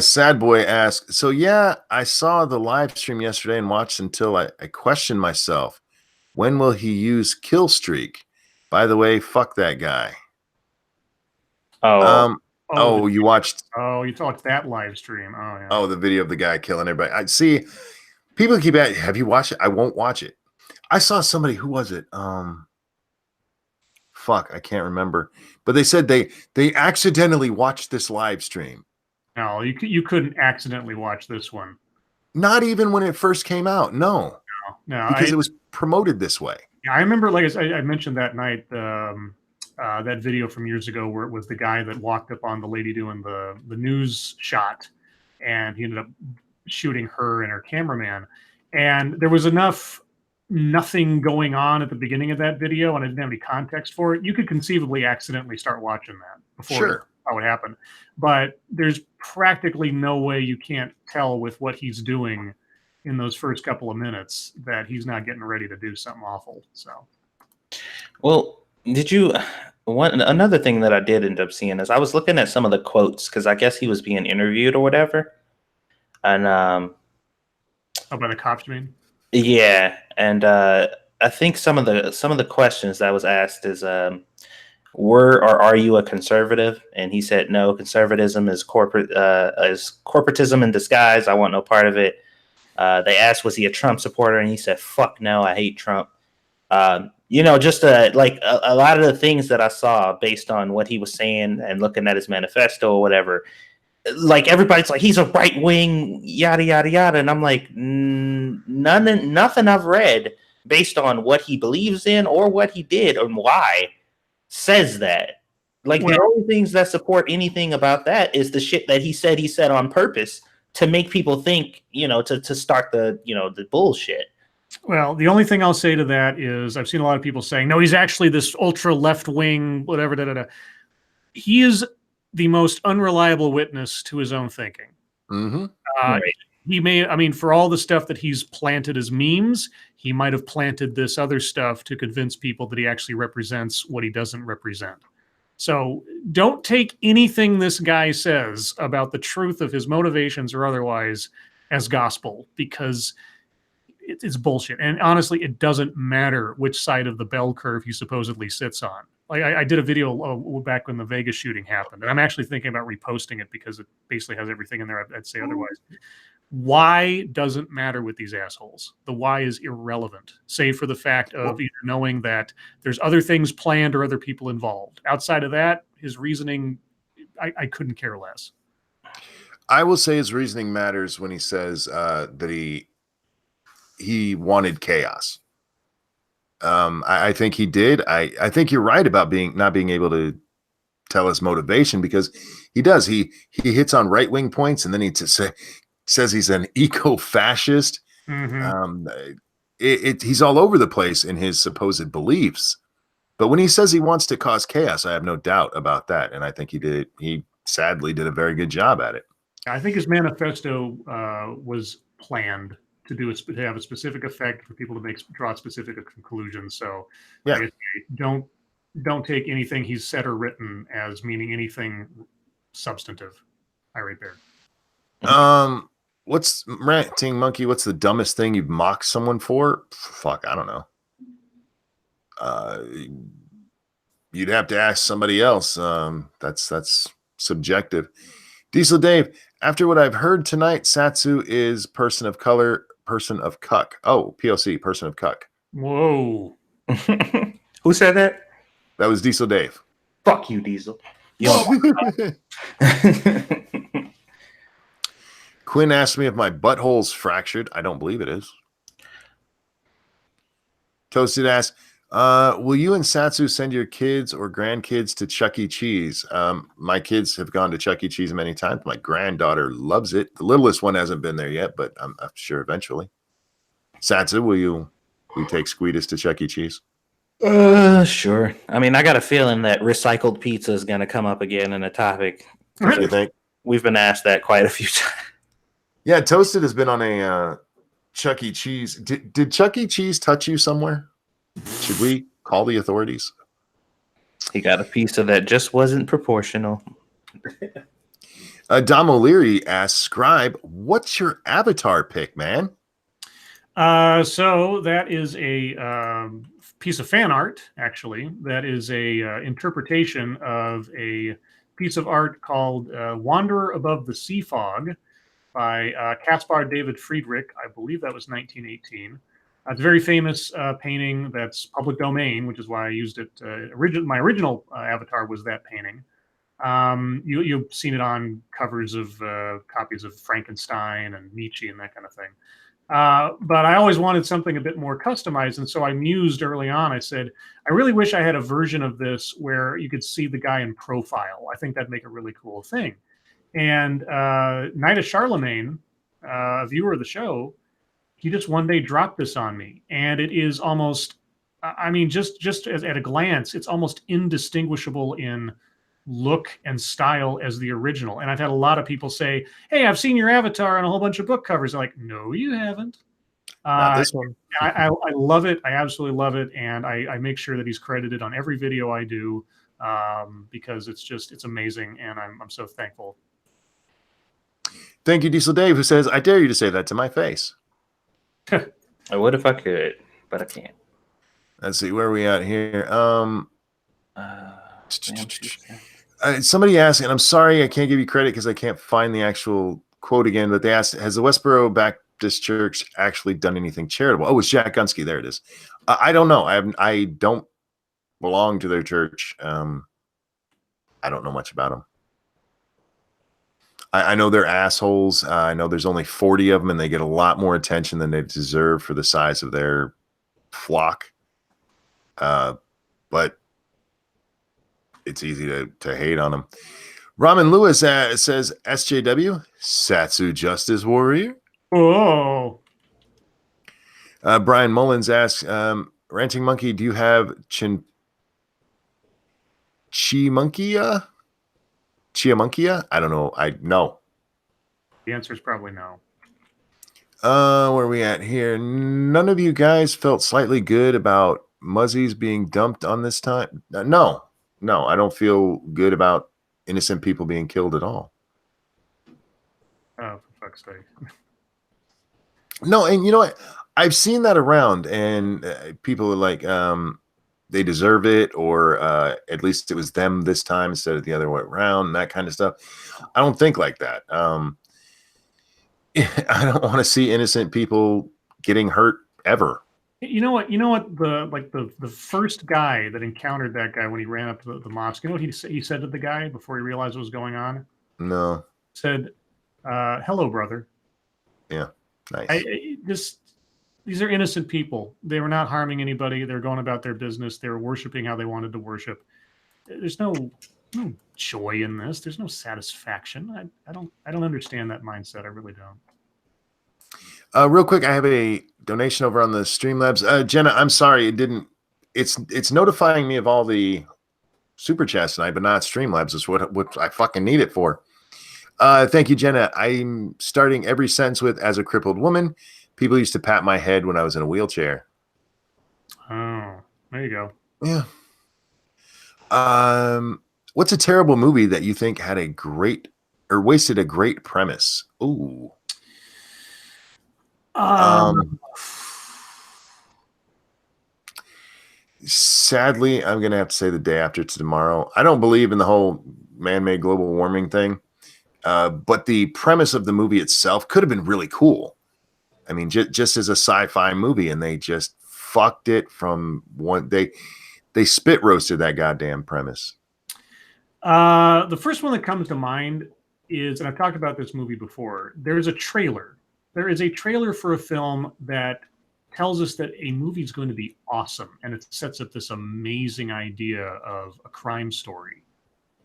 Sad Boy asks, so yeah, I saw the live stream yesterday and watched until I questioned myself. When will he use kill streak? By the way, fuck that guy. You watched? Oh, you talked that live stream. Oh, yeah. Oh, the video of the guy killing everybody. I see. People keep asking, have you watched it? I won't watch it. I saw somebody. Who was it? Fuck, I can't remember. But they said they accidentally watched this live stream. No, you couldn't accidentally watch this one. Not even when it first came out. No, because it was promoted this way. Yeah, I remember, like I mentioned that night, that video from years ago where it was the guy that walked up on the lady doing the news shot, and he ended up shooting her and her cameraman. And there was nothing going on at the beginning of that video, and I didn't have any context for it. You could conceivably accidentally start watching that before how it happened. But there's practically no way you can't tell with what he's doing in those first couple of minutes that he's not getting ready to do something awful. So, well, another thing that I did end up seeing is I was looking at some of the quotes because I guess he was being interviewed or whatever. And by the cops, you mean? Yeah, and I think some of the questions that was asked is were or are you a conservative? And he said no. Conservatism is corporatism in disguise. I want no part of it. They asked was he a Trump supporter, and he said fuck no, I hate Trump. Just like a lot of the things that I saw based on what he was saying and looking at his manifesto or whatever, like everybody's like he's a right wing, yada yada yada, and I'm like nothing I've read based on what he believes in or what he did and why says that. Like the only things that support anything about that is the shit that he said on purpose to make people think, to start the bullshit. Well, the only thing I'll say to that is I've seen a lot of people saying, no, he's actually this ultra left wing, whatever. Da, da, da. He is the most unreliable witness to his own thinking. Mm-hmm. Right. He may, I mean, for all the stuff that he's planted as memes, he might have planted this other stuff to convince people that he actually represents what he doesn't represent. So don't take anything this guy says about the truth of his motivations or otherwise as gospel, because it's bullshit. And honestly, it doesn't matter which side of the bell curve he supposedly sits on. Like I did a video back when the Vegas shooting happened, and I'm actually thinking about reposting it because it basically has everything in there I'd say otherwise. Why doesn't matter with these assholes. The why is irrelevant, save for the fact of either knowing that there's other things planned or other people involved. Outside of that, his reasoning, I couldn't care less. I will say his reasoning matters when he says that he wanted chaos. I think he did. I think you're right about not being able to tell his motivation, because he does. He hits on right-wing points, and then he says he's an eco-fascist. Mm-hmm. He's all over the place in his supposed beliefs. But when he says he wants to cause chaos, I have no doubt about that. And I think he sadly did a very good job at it. I think his manifesto was planned to have a specific effect for people to draw specific conclusions. So yeah, don't take anything he's said or written as meaning anything substantive. I right there. What's Ranting Monkey? What's the dumbest thing you've mocked someone for? Fuck, I don't know. You'd have to ask somebody else. That's subjective. Diesel Dave, after what I've heard tonight, Satsu is person of color, person of cuck. Oh, POC, person of cuck. Whoa. Who said that? That was Diesel Dave. Fuck you, Diesel. Quinn asked me if my butthole's fractured. I don't believe it is. Toasted asked, will you and Satsu send your kids or grandkids to Chuck E. Cheese? My kids have gone to Chuck E. Cheese many times. My granddaughter loves it. The littlest one hasn't been there yet, but I'm sure eventually. Satsu, will you take Squeedus to Chuck E. Cheese? Sure. I mean, I got a feeling that recycled pizza is going to come up again in a topic. You think? We've been asked that quite a few times. Yeah, Toasted has been on a Chuck E. Cheese. Did Chuck E. Cheese touch you somewhere? Should we call the authorities? He got a pizza that just wasn't proportional. Dom O'Leary asks, Scribe, what's your avatar pick, man? So that is a piece of fan art, actually. That is a interpretation of a piece of art called Wanderer Above the Sea Fog by Caspar David Friedrich. I believe that was 1918. It's a very famous painting that's public domain, which is why I used it. My original avatar was that painting. You've seen it on covers of copies of Frankenstein and Nietzsche and that kind of thing. But I always wanted something a bit more customized. And so I mused early on. I said, I really wish I had a version of this where you could see the guy in profile. I think that'd make a really cool thing. And Night of Charlemagne, a viewer of the show, he just one day dropped this on me. And it is almost, I mean, just as at a glance, it's almost indistinguishable in look and style as the original. And I've had a lot of people say, hey, I've seen your avatar on a whole bunch of book covers. I'm like, no, you haven't. Not this one. I love it. I absolutely love it. And I make sure that he's credited on every video I do because it's amazing. And I'm so thankful. Thank you, Diesel Dave, who says, I dare you to say that to my face. I would if I could, but I can't. Let's see, where are we at here? Damn, Somebody asked, and I'm sorry I can't give you credit because I can't find the actual quote again, but they asked, has the Westboro Baptist Church actually done anything charitable? Oh, it's Jack Gunsky. There it is. I don't know. I don't belong to their church. I don't know much about them. I know they're assholes. I know there's only 40 of them, and they get a lot more attention than they deserve for the size of their flock. But it's easy to hate on them. Ramen Lewis says, SJW, Satsu Justice Warrior. Oh. Brian Mullins asks, Ranting Monkey, do you have Chiamunkia? I don't know. No. The answer is probably no. Where are we at here? None of you guys felt slightly good about Muzzies being dumped on this time? No, I don't feel good about innocent people being killed at all. Oh, for fuck's sake. No, and you know what? I've seen that around, and people are like, they deserve it, or at least it was them this time instead of the other way around, and that kind of stuff. I don't think like that. I don't want to see innocent people getting hurt ever. You know what? The first guy that encountered that guy when he ran up to the mosque. You know what he said to the guy before he realized what was going on? No. He said, "Hello, brother." Yeah, nice. These are innocent people. They were not harming anybody. They're going about their business. They were worshiping how they wanted to worship. There's no joy in this. There's no satisfaction. I don't understand that mindset. I really don't. Real quick, I have a donation over on the Streamlabs. Jenna, I'm sorry, it's notifying me of all the super chats tonight, but not Streamlabs. Is what I fucking need it for. Thank you, Jenna. I'm starting every sentence with, as a crippled woman, people used to pat my head when I was in a wheelchair. Oh, there you go. Yeah. What's a terrible movie that you think had a great or wasted a great premise? Ooh. Sadly, I'm gonna have to say The Day After Tomorrow. I don't believe in the whole man-made global warming thing, but the premise of the movie itself could have been really cool. I mean, just as a sci-fi movie, and they just fucked it from one. They spit roasted that goddamn premise. The first one that comes to mind is, and I've talked about this movie before. There's a trailer. There is a trailer for a film that tells us that a movie is going to be awesome, and it sets up this amazing idea of a crime story.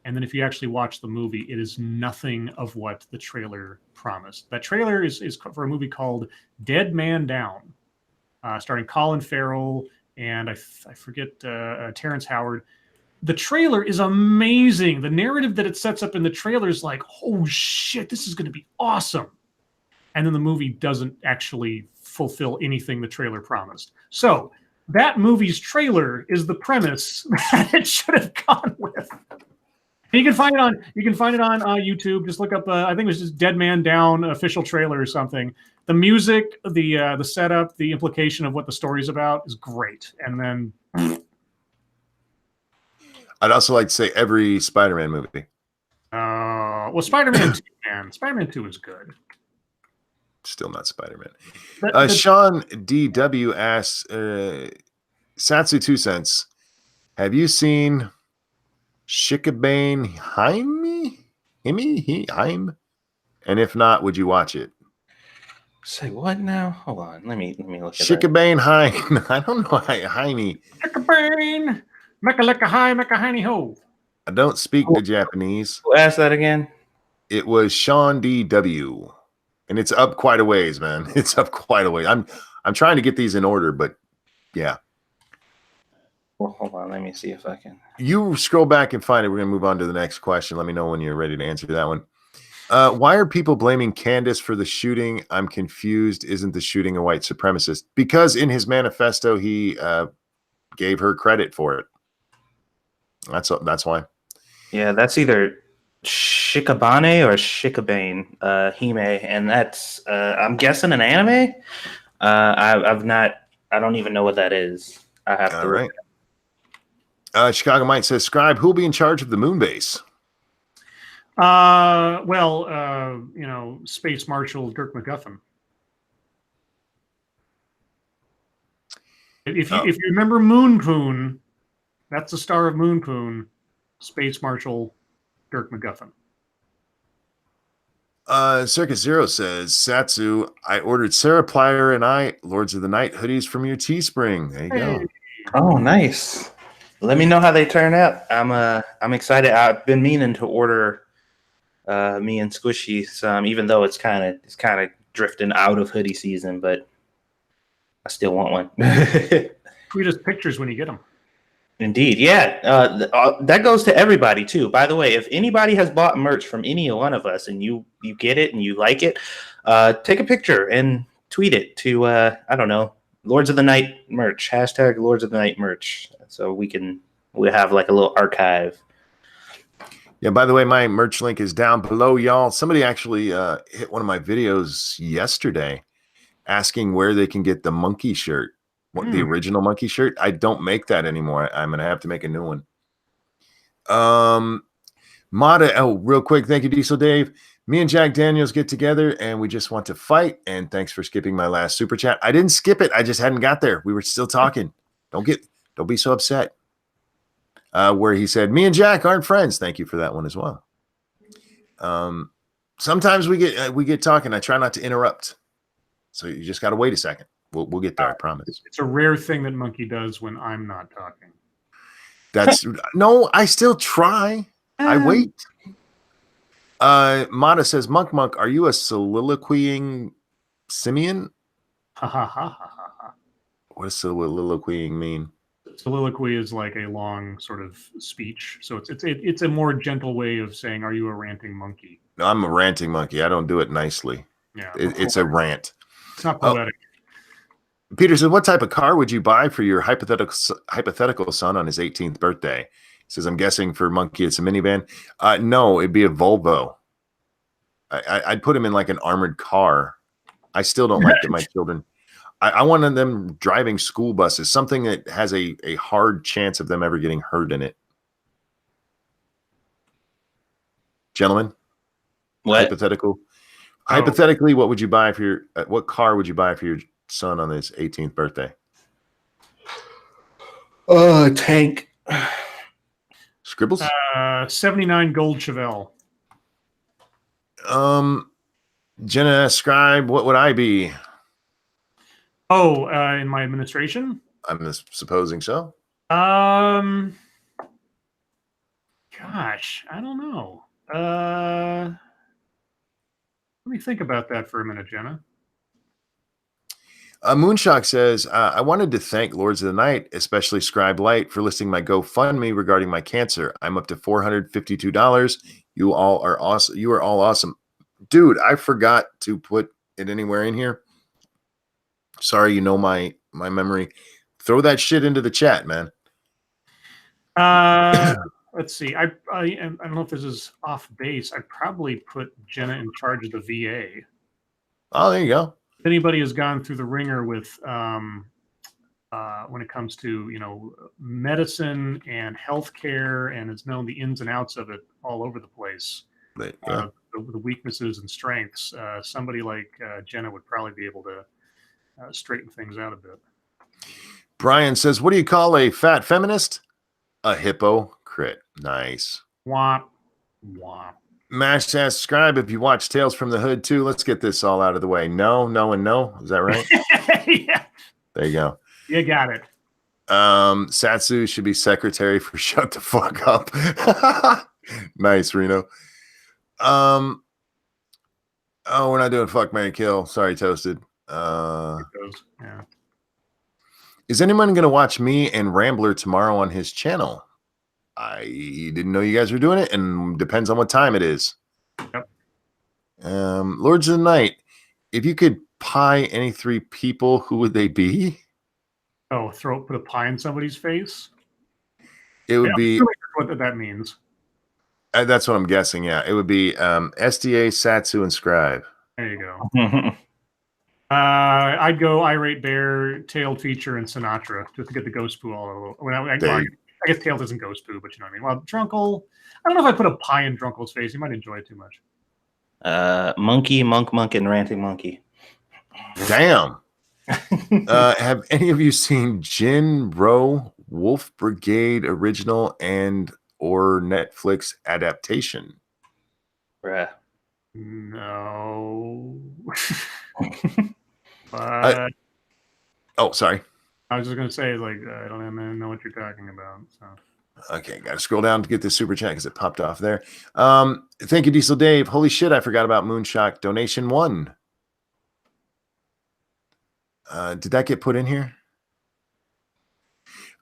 And then if you actually watch the movie, it is nothing of what the trailer promised. That trailer is for a movie called Dead Man Down, starring Colin Farrell and I forget Terrence Howard. The trailer is amazing. The narrative that it sets up in the trailer is like, oh shit, this is going to be awesome. And then the movie doesn't actually fulfill anything the trailer promised. So that movie's trailer is the premise that it should have gone with. And you can find it on YouTube. Just look up I think it was just Dead Man Down official trailer or something. The music, the setup, the implication of what the story's about is great. And then I'd also like to say every Spider-Man movie. Well, Spider-Man 2, man. Spider-Man 2 is good. Still not Spider-Man. Sean DW asks, Satsu 2 cents, have you seen Shikabane Heim? And if not, would you watch it? Say what now? Hold on. Let me look at Shikabane Heim. I don't know. Heine. Shikabane. Mecca high, mecca hiney ho. I don't speak the Japanese. Who asked that again? It was Sean DW. And it's up quite a ways, man. It's up quite a ways. I'm trying to get these in order, but yeah. Well, hold on. Let me see if I can. You scroll back and find it. We're going to move on to the next question. Let me know when you're ready to answer that one. Why are people blaming Candace for the shooting? I'm confused. Isn't the shooting a white supremacist? Because in his manifesto, he gave her credit for it. That's why. Yeah, that's either Shikabane or Shikabane Hime, and that's I'm guessing an anime. I don't even know what that is. I have All to. right. Chicago Mike says, Scribe, who'll be in charge of the moon base? Space Marshal Dirk McGuffin. If you remember Moon Poon, that's the star of Moon Poon, Space Marshal Dirk McGuffin. Circus Zero says, Satsu, I ordered Sarah Plyer and I Lords of the Night hoodies from your Teespring. There you go. Oh, nice. Let me know how they turn out. I'm excited. I've been meaning to order me and Squishy some, even though it's kind of drifting out of hoodie season, but I still want one. Tweet us pictures when you get them. Indeed, yeah. That goes to everybody too. By the way, if anybody has bought merch from any one of us and you get it and you like it, take a picture and tweet it to I don't know, Lords of the Night merch, hashtag Lords of the Night merch, so we have like a little archive. Yeah, by the way, my merch link is down below, y'all. Somebody actually hit one of my videos yesterday asking where they can get the monkey shirt. The original monkey shirt. I don't make that anymore. I'm gonna have to make a new one. Mada, real quick, thank you, Diesel Dave. Me and Jack Daniels get together and we just want to fight. And thanks for skipping my last super chat. I didn't skip it. I just hadn't got there. We were still talking. Don't be so upset. Where he said, me and Jack aren't friends. Thank you for that one as well. Sometimes we get talking. I try not to interrupt. So you just got to wait a second. We'll get there. I promise. It's a rare thing that Monkey does when I'm not talking. That's no, I still try. I wait. Mata says, Monk, are you a soliloquying simian? Ha ha ha ha ha. What does soliloquying mean? Soliloquy is like a long sort of speech. So it's a more gentle way of saying, are you a ranting monkey? No, I'm a ranting monkey. I don't do it nicely. Yeah, it's a rant. It's not poetic. Peter says, what type of car would you buy for your hypothetical son on his 18th birthday? He says, I'm guessing for Monkey, it's a minivan. No, it'd be a Volvo. I'd put him in like an armored car. I still don't like that my children. I wanted them driving school buses, something that has a hard chance of them ever getting hurt in it. Gentlemen, what? Hypothetically, what would you buy for your? What car would you buy for your son on his 18th birthday? Tank. Scribbles? 79 gold Chevelle. Jenna, Scribe, what would I be? In my administration? I'm supposing so. Gosh, I don't know. Let me think about that for a minute, Jenna. Moonshock says, I wanted to thank Lords of the Night, especially Scribe Light, for listing my GoFundMe regarding my cancer. I'm up to $452. You all are awesome. You are all awesome. Dude, I forgot to put it anywhere in here. Sorry, you know my memory. Throw that shit into the chat, man. Let's see. I don't know if this is off base. I probably put Jenna in charge of the VA. Oh, there you go. If anybody has gone through the ringer with when it comes to medicine and healthcare and has known the ins and outs of it all over the place, But, yeah. the weaknesses and strengths, somebody like Jenna would probably be able to straighten things out a bit. Brian says, what do you call a fat feminist? A hypocrite. Nice. Womp, womp. Mash says, Scribe, if you watch Tales from the Hood too, let's get this all out of the way. No, and no. Is that right? Yeah. There you go. You got it. Satsu should be secretary for Shut the Fuck Up. Nice, Reno. Oh, we're not doing Fuck, Marry, Kill. Sorry, Toasted. Yeah. Is anyone going to watch me and Rambler tomorrow on his channel? I didn't know you guys were doing it, and depends on what time it is. Yep. Lords of the Night, if you could pie any three people, who would they be? Oh, put a pie in somebody's face? It would be... What that means. That's what I'm guessing, yeah. It would be SDA, Satsu, and Scribe. There you go. I'd go irate bear, tailed feature, and Sinatra just to get the ghost poo all over. I guess tailed isn't ghost poo, but you know what I mean. Well, Drunkle, I don't know if I put a pie in Drunkle's face. He might enjoy it too much. Monkey, monk, and ranting monkey. Damn. Have any of you seen Jin Ro Wolf Brigade original and or Netflix adaptation? Bruh. No. But oh, sorry. I was just gonna say, like, I don't even know what you're talking about. So. Okay, got to scroll down to get this super chat because it popped off there. Thank you, Diesel Dave. Holy shit, I forgot about Moonshock. Donation 1. Did that get put in here?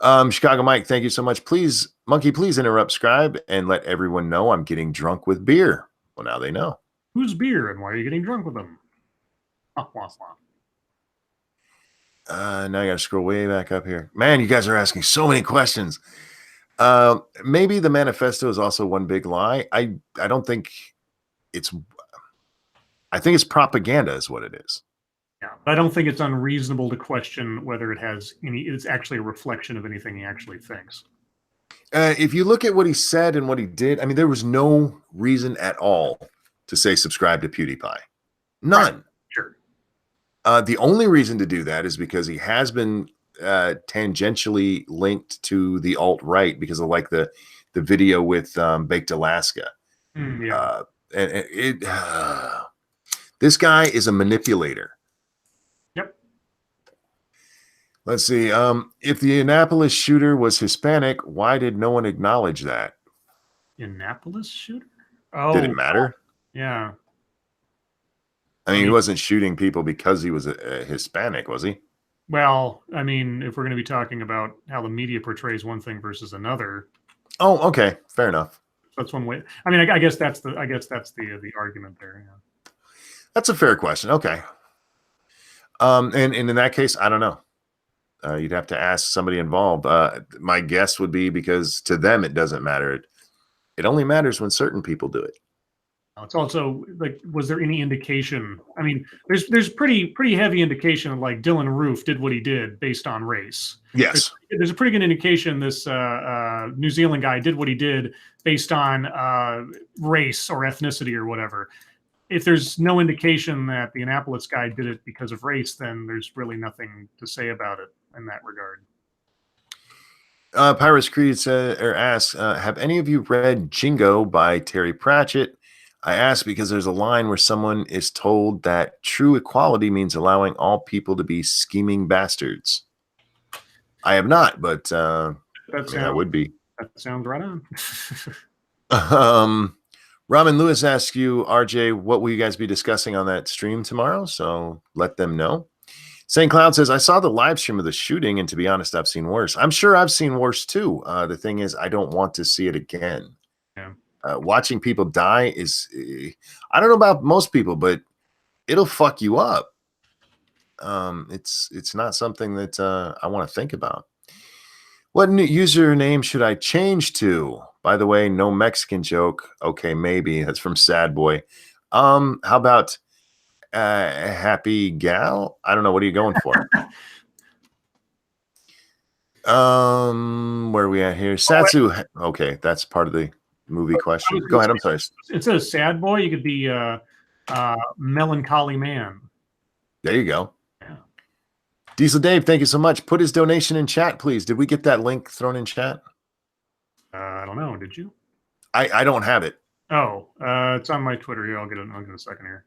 Chicago Mike, thank you so much. Please, Monkey, please interrupt Scribe and let everyone know I'm getting drunk with beer. Well, now they know. Who's beer and why are you getting drunk with them? Oh, now I got to scroll way back up here. Man, you guys are asking so many questions. Maybe the manifesto is also one big lie. I don't think it's. I think it's propaganda, is what it is. Yeah, but I don't think it's unreasonable to question whether it has any. It's actually a reflection of anything he actually thinks. If you look at what he said and what he did, I mean, there was no reason at all to say subscribe to PewDiePie. None. Right. Sure. The only reason to do that is because he has been tangentially linked to the alt-right because of like the video with Baked Alaska. Yeah. This guy is a manipulator. Yep. Let's see. If the Annapolis shooter was Hispanic, why did no one acknowledge that? Annapolis shooter? Oh, did it matter? Yeah. I mean, he wasn't shooting people because he was a Hispanic, was he? Well, I mean, if we're going to be talking about how the media portrays one thing versus another. Oh, okay, fair enough. That's one way. I mean, I guess that's the argument there. Yeah. That's a fair question. Okay. And in that case, I don't know. You'd have to ask somebody involved. My guess would be because to them it doesn't matter. It only matters when certain people do it. It's also like, was there any indication? I mean, there's pretty heavy indication of like Dylan Roof did what he did based on race. Yes, there's a pretty good indication this New Zealand guy did what he did based on race or ethnicity or whatever. If there's no indication that the Annapolis guy did it because of race, then there's really nothing to say about it in that regard. Pirates Creed asks, have any of you read Jingo by Terry Pratchett? I ask because there's a line where someone is told that true equality means allowing all people to be scheming bastards. I have not, but that would be. That sounds right on. Ramen Lewis asks you, RJ, what will you guys be discussing on that stream tomorrow? So let them know. St. Cloud says, I saw the live stream of the shooting, and to be honest, I've seen worse. I'm sure I've seen worse too. The thing is, I don't want to see it again. Yeah. Watching people die is, I don't know about most people, but it'll fuck you up. It's not something that I want to think about. What username should I change to? By the way, no Mexican joke. Okay, maybe. That's from Sad Boy. How about Happy Gal? I don't know. What are you going for? Where are we at here? Satsu. Okay, that's part of the movie question. Go ahead. I'm sorry. Instead of Sad Boy, you could be Melancholy Man. There you go. Yeah. Diesel Dave, thank you so much. Put his donation in chat, please. Did we get that link thrown in chat? I don't know. Did you? I don't have it. Oh, it's on my Twitter here. I'll get a second here.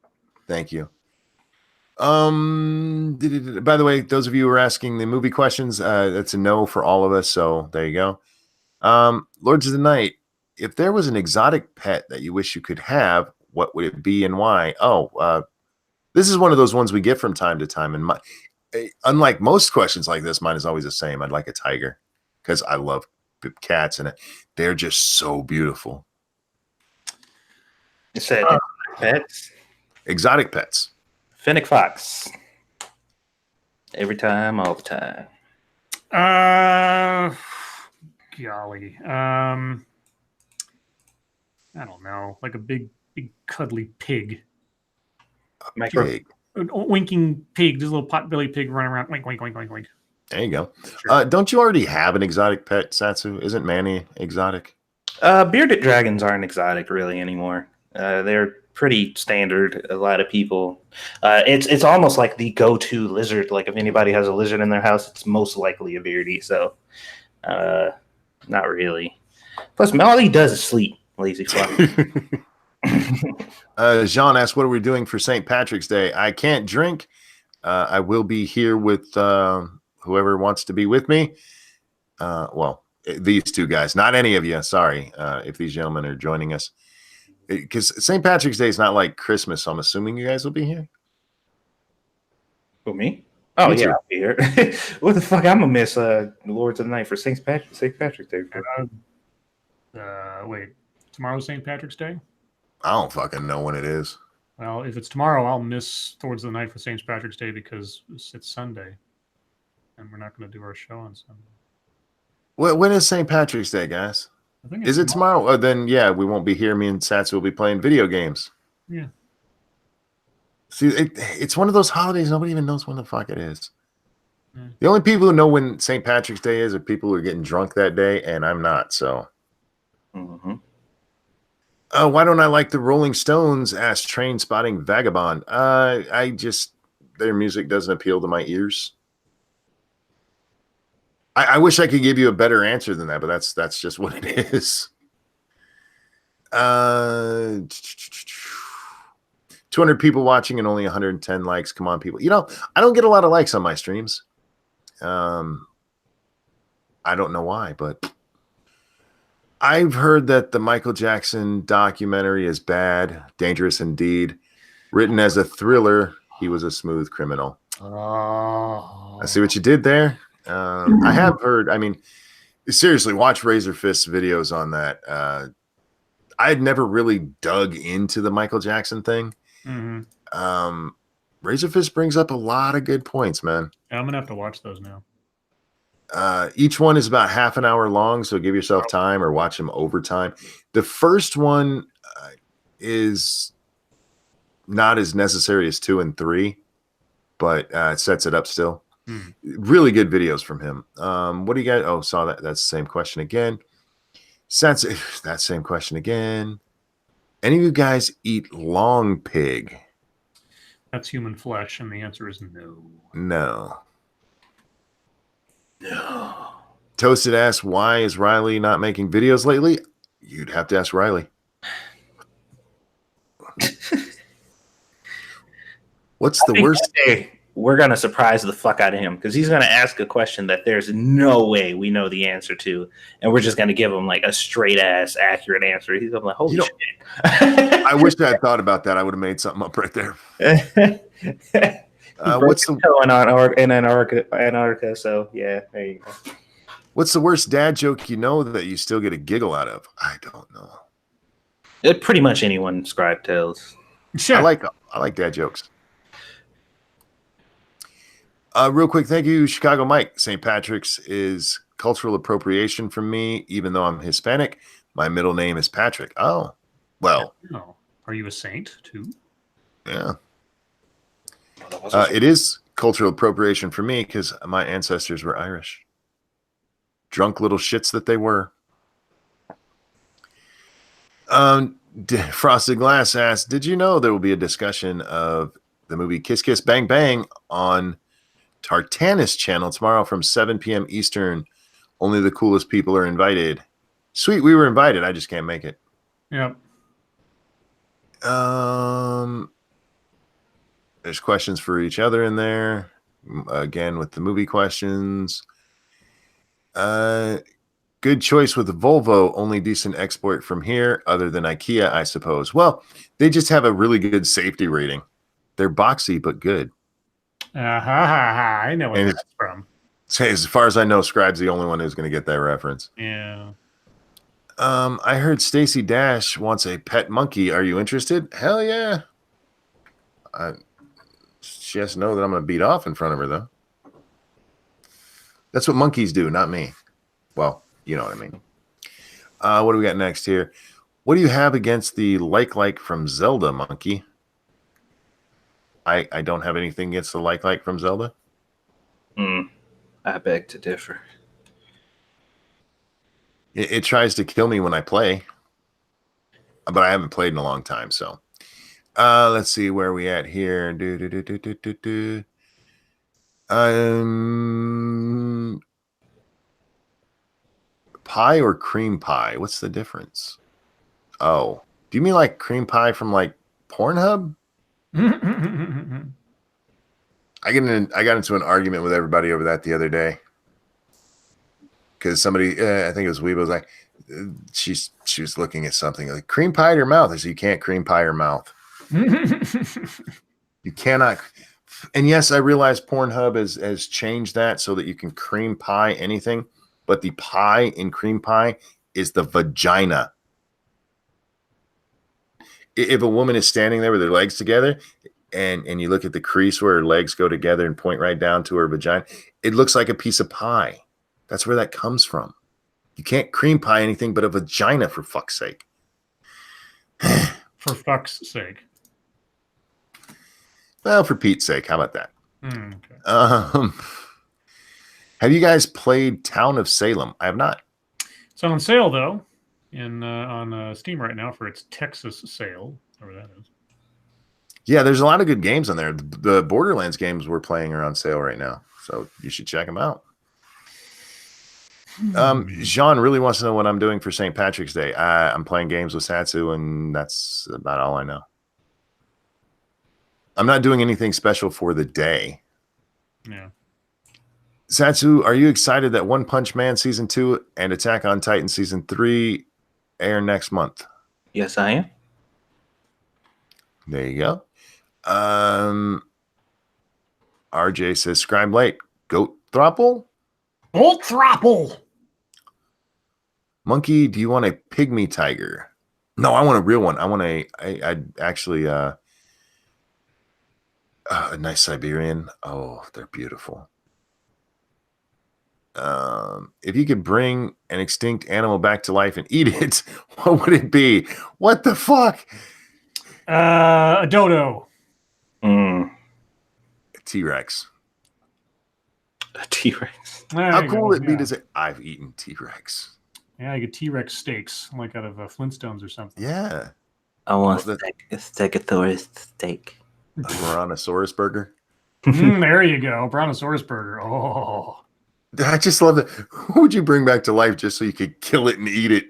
Thank you. By the way, those of you who are asking the movie questions, that's a no for all of us. So there you go. Lords of the Night. If there was an exotic pet that you wish you could have, what would it be and why? Oh, this is one of those ones we get from time to time. And unlike most questions like this, mine is always the same. I'd like a tiger because I love cats and they're just so beautiful. You said pets? Exotic pets. Fennec Fox. Every time, all the time. Golly. I don't know. Like a big cuddly pig. Micro winking pig, this little pot-bellied pig running around, wink, wink, wink, wink, wink. There you go. Sure. Don't you already have an exotic pet, Satsu? Isn't Manny exotic? Bearded dragons aren't exotic really anymore. They're pretty standard. A lot of people. It's almost like the go-to lizard. Like if anybody has a lizard in their house, it's most likely a beardy. So, not really. Plus, all he does is sleep. Lazy fuck. Jean asked, "What are we doing for St. Patrick's Day?" I can't drink. I will be here with whoever wants to be with me. Well, these two guys, not any of you. Sorry if these gentlemen are joining us. Because St. Patrick's Day is not like Christmas, so I'm assuming you guys will be here. Who, me? Oh, Me yeah, too. I'll be here. What the fuck? I'm going to miss Lords of the Night for St. Patrick's Day. Wait, tomorrow's St. Patrick's Day? I don't fucking know when it is. Well, if it's tomorrow, I'll miss Lords of the Night for St. Patrick's Day because it's Sunday. And we're not going to do our show on Sunday. When is St. Patrick's Day, guys? I think Is it tomorrow? Oh, then, yeah, we won't be here. Me and Satsu will be playing video games. Yeah. See, it's one of those holidays nobody even knows when the fuck it is. Yeah. The only people who know when St. Patrick's Day is are people who are getting drunk that day, and I'm not, so. Mm-hmm. Why don't I like the Rolling Stones? Asked Train Spotting Vagabond. Their music doesn't appeal to my ears. I wish I could give you a better answer than that, but that's just what it is. 200 people watching and only 110 likes. Come on, people. I don't get a lot of likes on my streams. I don't know why, but I've heard that the Michael Jackson documentary is bad, dangerous indeed. Written as a thriller, he was a smooth criminal. Oh. I see what you did there. I have heard, seriously, watch Razor Fist's videos on that. I had never really dug into the Michael Jackson thing. Mm-hmm. Razor Fist brings up a lot of good points, man. I'm going to have to watch those now. Each one is about half an hour long, so give yourself time or watch them over time. The first one is not as necessary as 2 and 3, but it sets it up still. Really good videos from him. What do you guys? Oh, saw that. That's the same question again. That same question again. Any of you guys eat long pig? That's human flesh, and the answer is no. No. Toasted asks, why is Riley not making videos lately? You'd have to ask Riley. What's the worst? We're going to surprise the fuck out of him because he's going to ask a question that there's no way we know the answer to. And we're just going to give him like a straight ass accurate answer. He's going to be like, holy shit. I wish I had thought about that. I would have made something up right there. What's the toe in Antarctica? So yeah, there you go. What's the worst dad joke you know that you still get a giggle out of? I don't know. Pretty much anyone Scribe tells. Sure. I like dad jokes. Real quick, thank you, Chicago Mike. St. Patrick's is cultural appropriation from me, even though I'm Hispanic. My middle name is Patrick. Oh, well. Oh, are you a saint too? Yeah. It is cultural appropriation for me because my ancestors were Irish. Drunk little shits that they were. Frosted Glass asked, did you know there will be a discussion of the movie Kiss Kiss Bang Bang on Tartanis channel tomorrow from 7 p.m. Eastern? Only the coolest people are invited. Sweet, we were invited. I just can't make it. Yep. There's questions for each other in there. Again, with the movie questions. Good choice with the Volvo. Only decent export from here, other than IKEA, I suppose. Well, they just have a really good safety rating. They're boxy, but good. I know where that's from. As far as I know, Scribe's the only one who's going to get that reference. Yeah. I heard Stacy Dash wants a pet monkey. Are you interested? Hell yeah. She has to know that I'm going to beat off in front of her, though. That's what monkeys do, not me. Well, you know what I mean. What do we got next here? What do you have against the like from Zelda, Monkey? I don't have anything against the like from Zelda. I beg to differ. It tries to kill me when I play, but I haven't played in a long time. So let's see where we at here. Pie or cream pie? What's the difference? Oh, do you mean like cream pie from like Pornhub? I got into an argument with everybody over that the other day because somebody, I think it was Weebo, was like, she was looking at something like cream pie your mouth. I said, you can't cream pie your mouth. You cannot. And yes, I realize Pornhub has changed that so that you can cream pie anything, but the pie in cream pie is the vagina. If a woman is standing there with her legs together and you look at the crease where her legs go together and point right down to her vagina, it looks like a piece of pie. That's where that comes from. You can't cream pie anything but a vagina, for fuck's sake. For fuck's sake. Well, for Pete's sake, how about that? Okay. Have you guys played Town of Salem? I have not. It's on sale though, on Steam right now for its Texas sale, whatever that is. Yeah, there's a lot of good games on there. The Borderlands games we're playing are on sale right now, so you should check them out. Jean really wants to know what I'm doing for St. Patrick's Day. I'm playing games with Satsu, and that's about all I know. I'm not doing anything special for the day. Yeah. Satsu, are you excited that One Punch Man Season 2 and Attack on Titan Season 3 air next month? Yes, I am. There you go. RJ says, Scribe late. Goat Throttle? Goat Throttle! Monkey, do you want a pygmy tiger? No, I want a real one. I want actually a nice Siberian. Oh, they're beautiful. If you could bring an extinct animal back to life and eat it, what would it be? What the fuck? A dodo. A T-Rex. A T-Rex. How cool would it be to say, I've eaten T-Rex? Yeah, you get T-Rex steaks, like out of Flintstones or something. Yeah. I want a Stegosaurus steak. A Brontosaurus burger. There you go. Brontosaurus burger. Oh. I just love that. Who would you bring back to life just so you could kill it and eat it?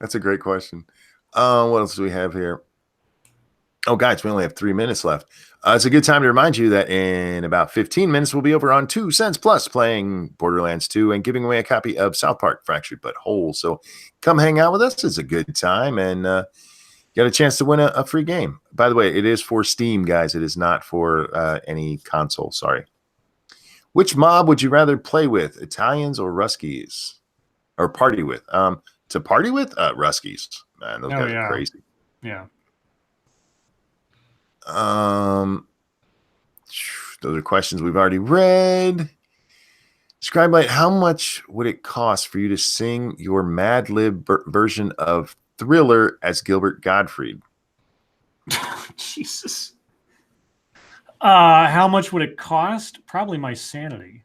That's a great question. What else do we have here? Oh, guys, we only have 3 minutes left. It's a good time to remind you that in about 15 minutes, we'll be over on 2 Cents Plus playing Borderlands 2 and giving away a copy of South Park Fractured But Whole. So come hang out with us. It's a good time. And get a chance to win a free game. By the way, it is for Steam, guys. It is not for any console. Sorry. Which mob would you rather play with, Italians or Ruskies? Or party with? To party with? Ruskies. Man, those guys are crazy. Yeah. Those are questions we've already read. Scribe Light, how much would it cost for you to sing your Mad Lib version of Thriller as Gilbert Gottfried? Jesus. How much would it cost? Probably my sanity.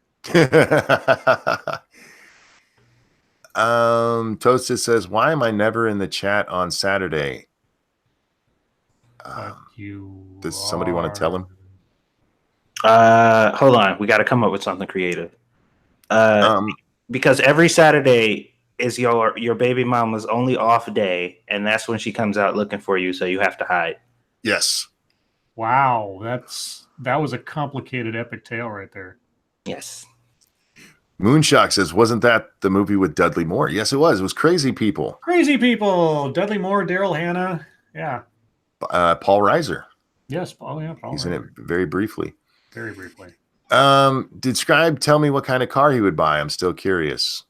Toasted says, why am I never in the chat on Saturday? Does somebody want to tell him? Hold on. We got to come up with something creative. Because every Saturday is your baby mama's only off day, and that's when she comes out looking for you, so you have to hide. Yes. Wow, that was a complicated epic tale right there. Yes. Moonshock says, wasn't that the movie with Dudley Moore? Yes, it was. It was Crazy People. Crazy People. Dudley Moore, Daryl Hannah. Yeah. Paul Reiser. Yes. Paul He's Reiser. in it very briefly. Very briefly. Did Scribe tell me what kind of car he would buy? I'm still curious.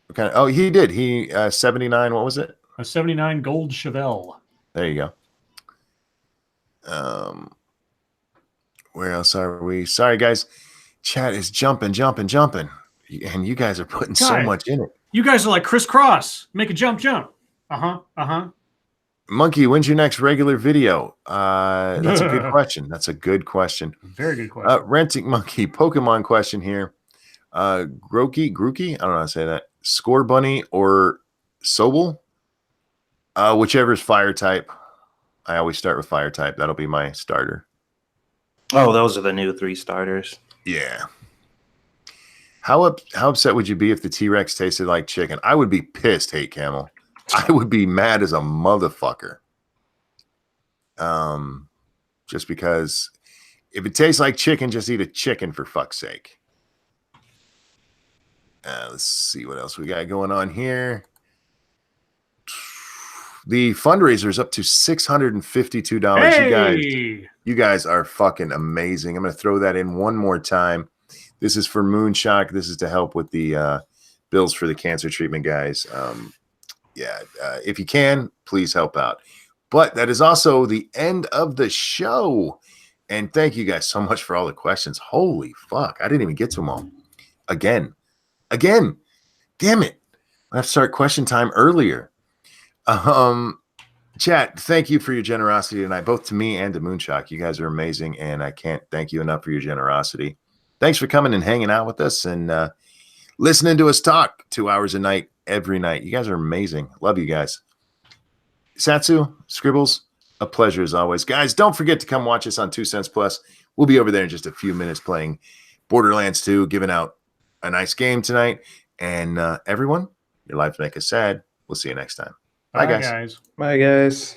What kind of, oh, he did. He 79. What was it? A 79 Gold Chevelle. There you go. Where else are we? Sorry, guys. Chat is jumping. And you guys are putting so much in it. You guys are like crisscross. Make a jump. Uh-huh. Monkey, when's your next regular video? That's a good question. That's a good question. Very good question. Renting Monkey, Pokemon question here. Grookey, I don't know how to say that. Score Bunny or Sobel? Whichever is fire type. I always start with fire type. That'll be my starter. Oh, those are the new 3 starters. Yeah. How upset would you be if the T-Rex tasted like chicken? I would be pissed, Hate Camel. I would be mad as a motherfucker. Just because if it tastes like chicken, just eat a chicken for fuck's sake. Let's see what else we got going on here. The fundraiser is up to $652. Hey! You guys are fucking amazing. I'm going to throw that in one more time. This is for Moonshock. This is to help with the bills for the cancer treatment, guys. If you can, please help out. But that is also the end of the show. And thank you guys so much for all the questions. Holy fuck. I didn't even get to them all. Again. Damn it. I have to start question time earlier. Chat, thank you for your generosity tonight, both to me and to Moonshock. You guys are amazing, and I can't thank you enough for your generosity. Thanks for coming and hanging out with us and listening to us talk 2 hours a night, every night. You guys are amazing. Love you guys. Satsu, Scribbles, a pleasure as always. Guys, don't forget to come watch us on 2 Cents Plus. We'll be over there in just a few minutes playing Borderlands 2, giving out a nice game tonight. And everyone, your lives make us sad. We'll see you next time. Bye, guys. Bye, guys.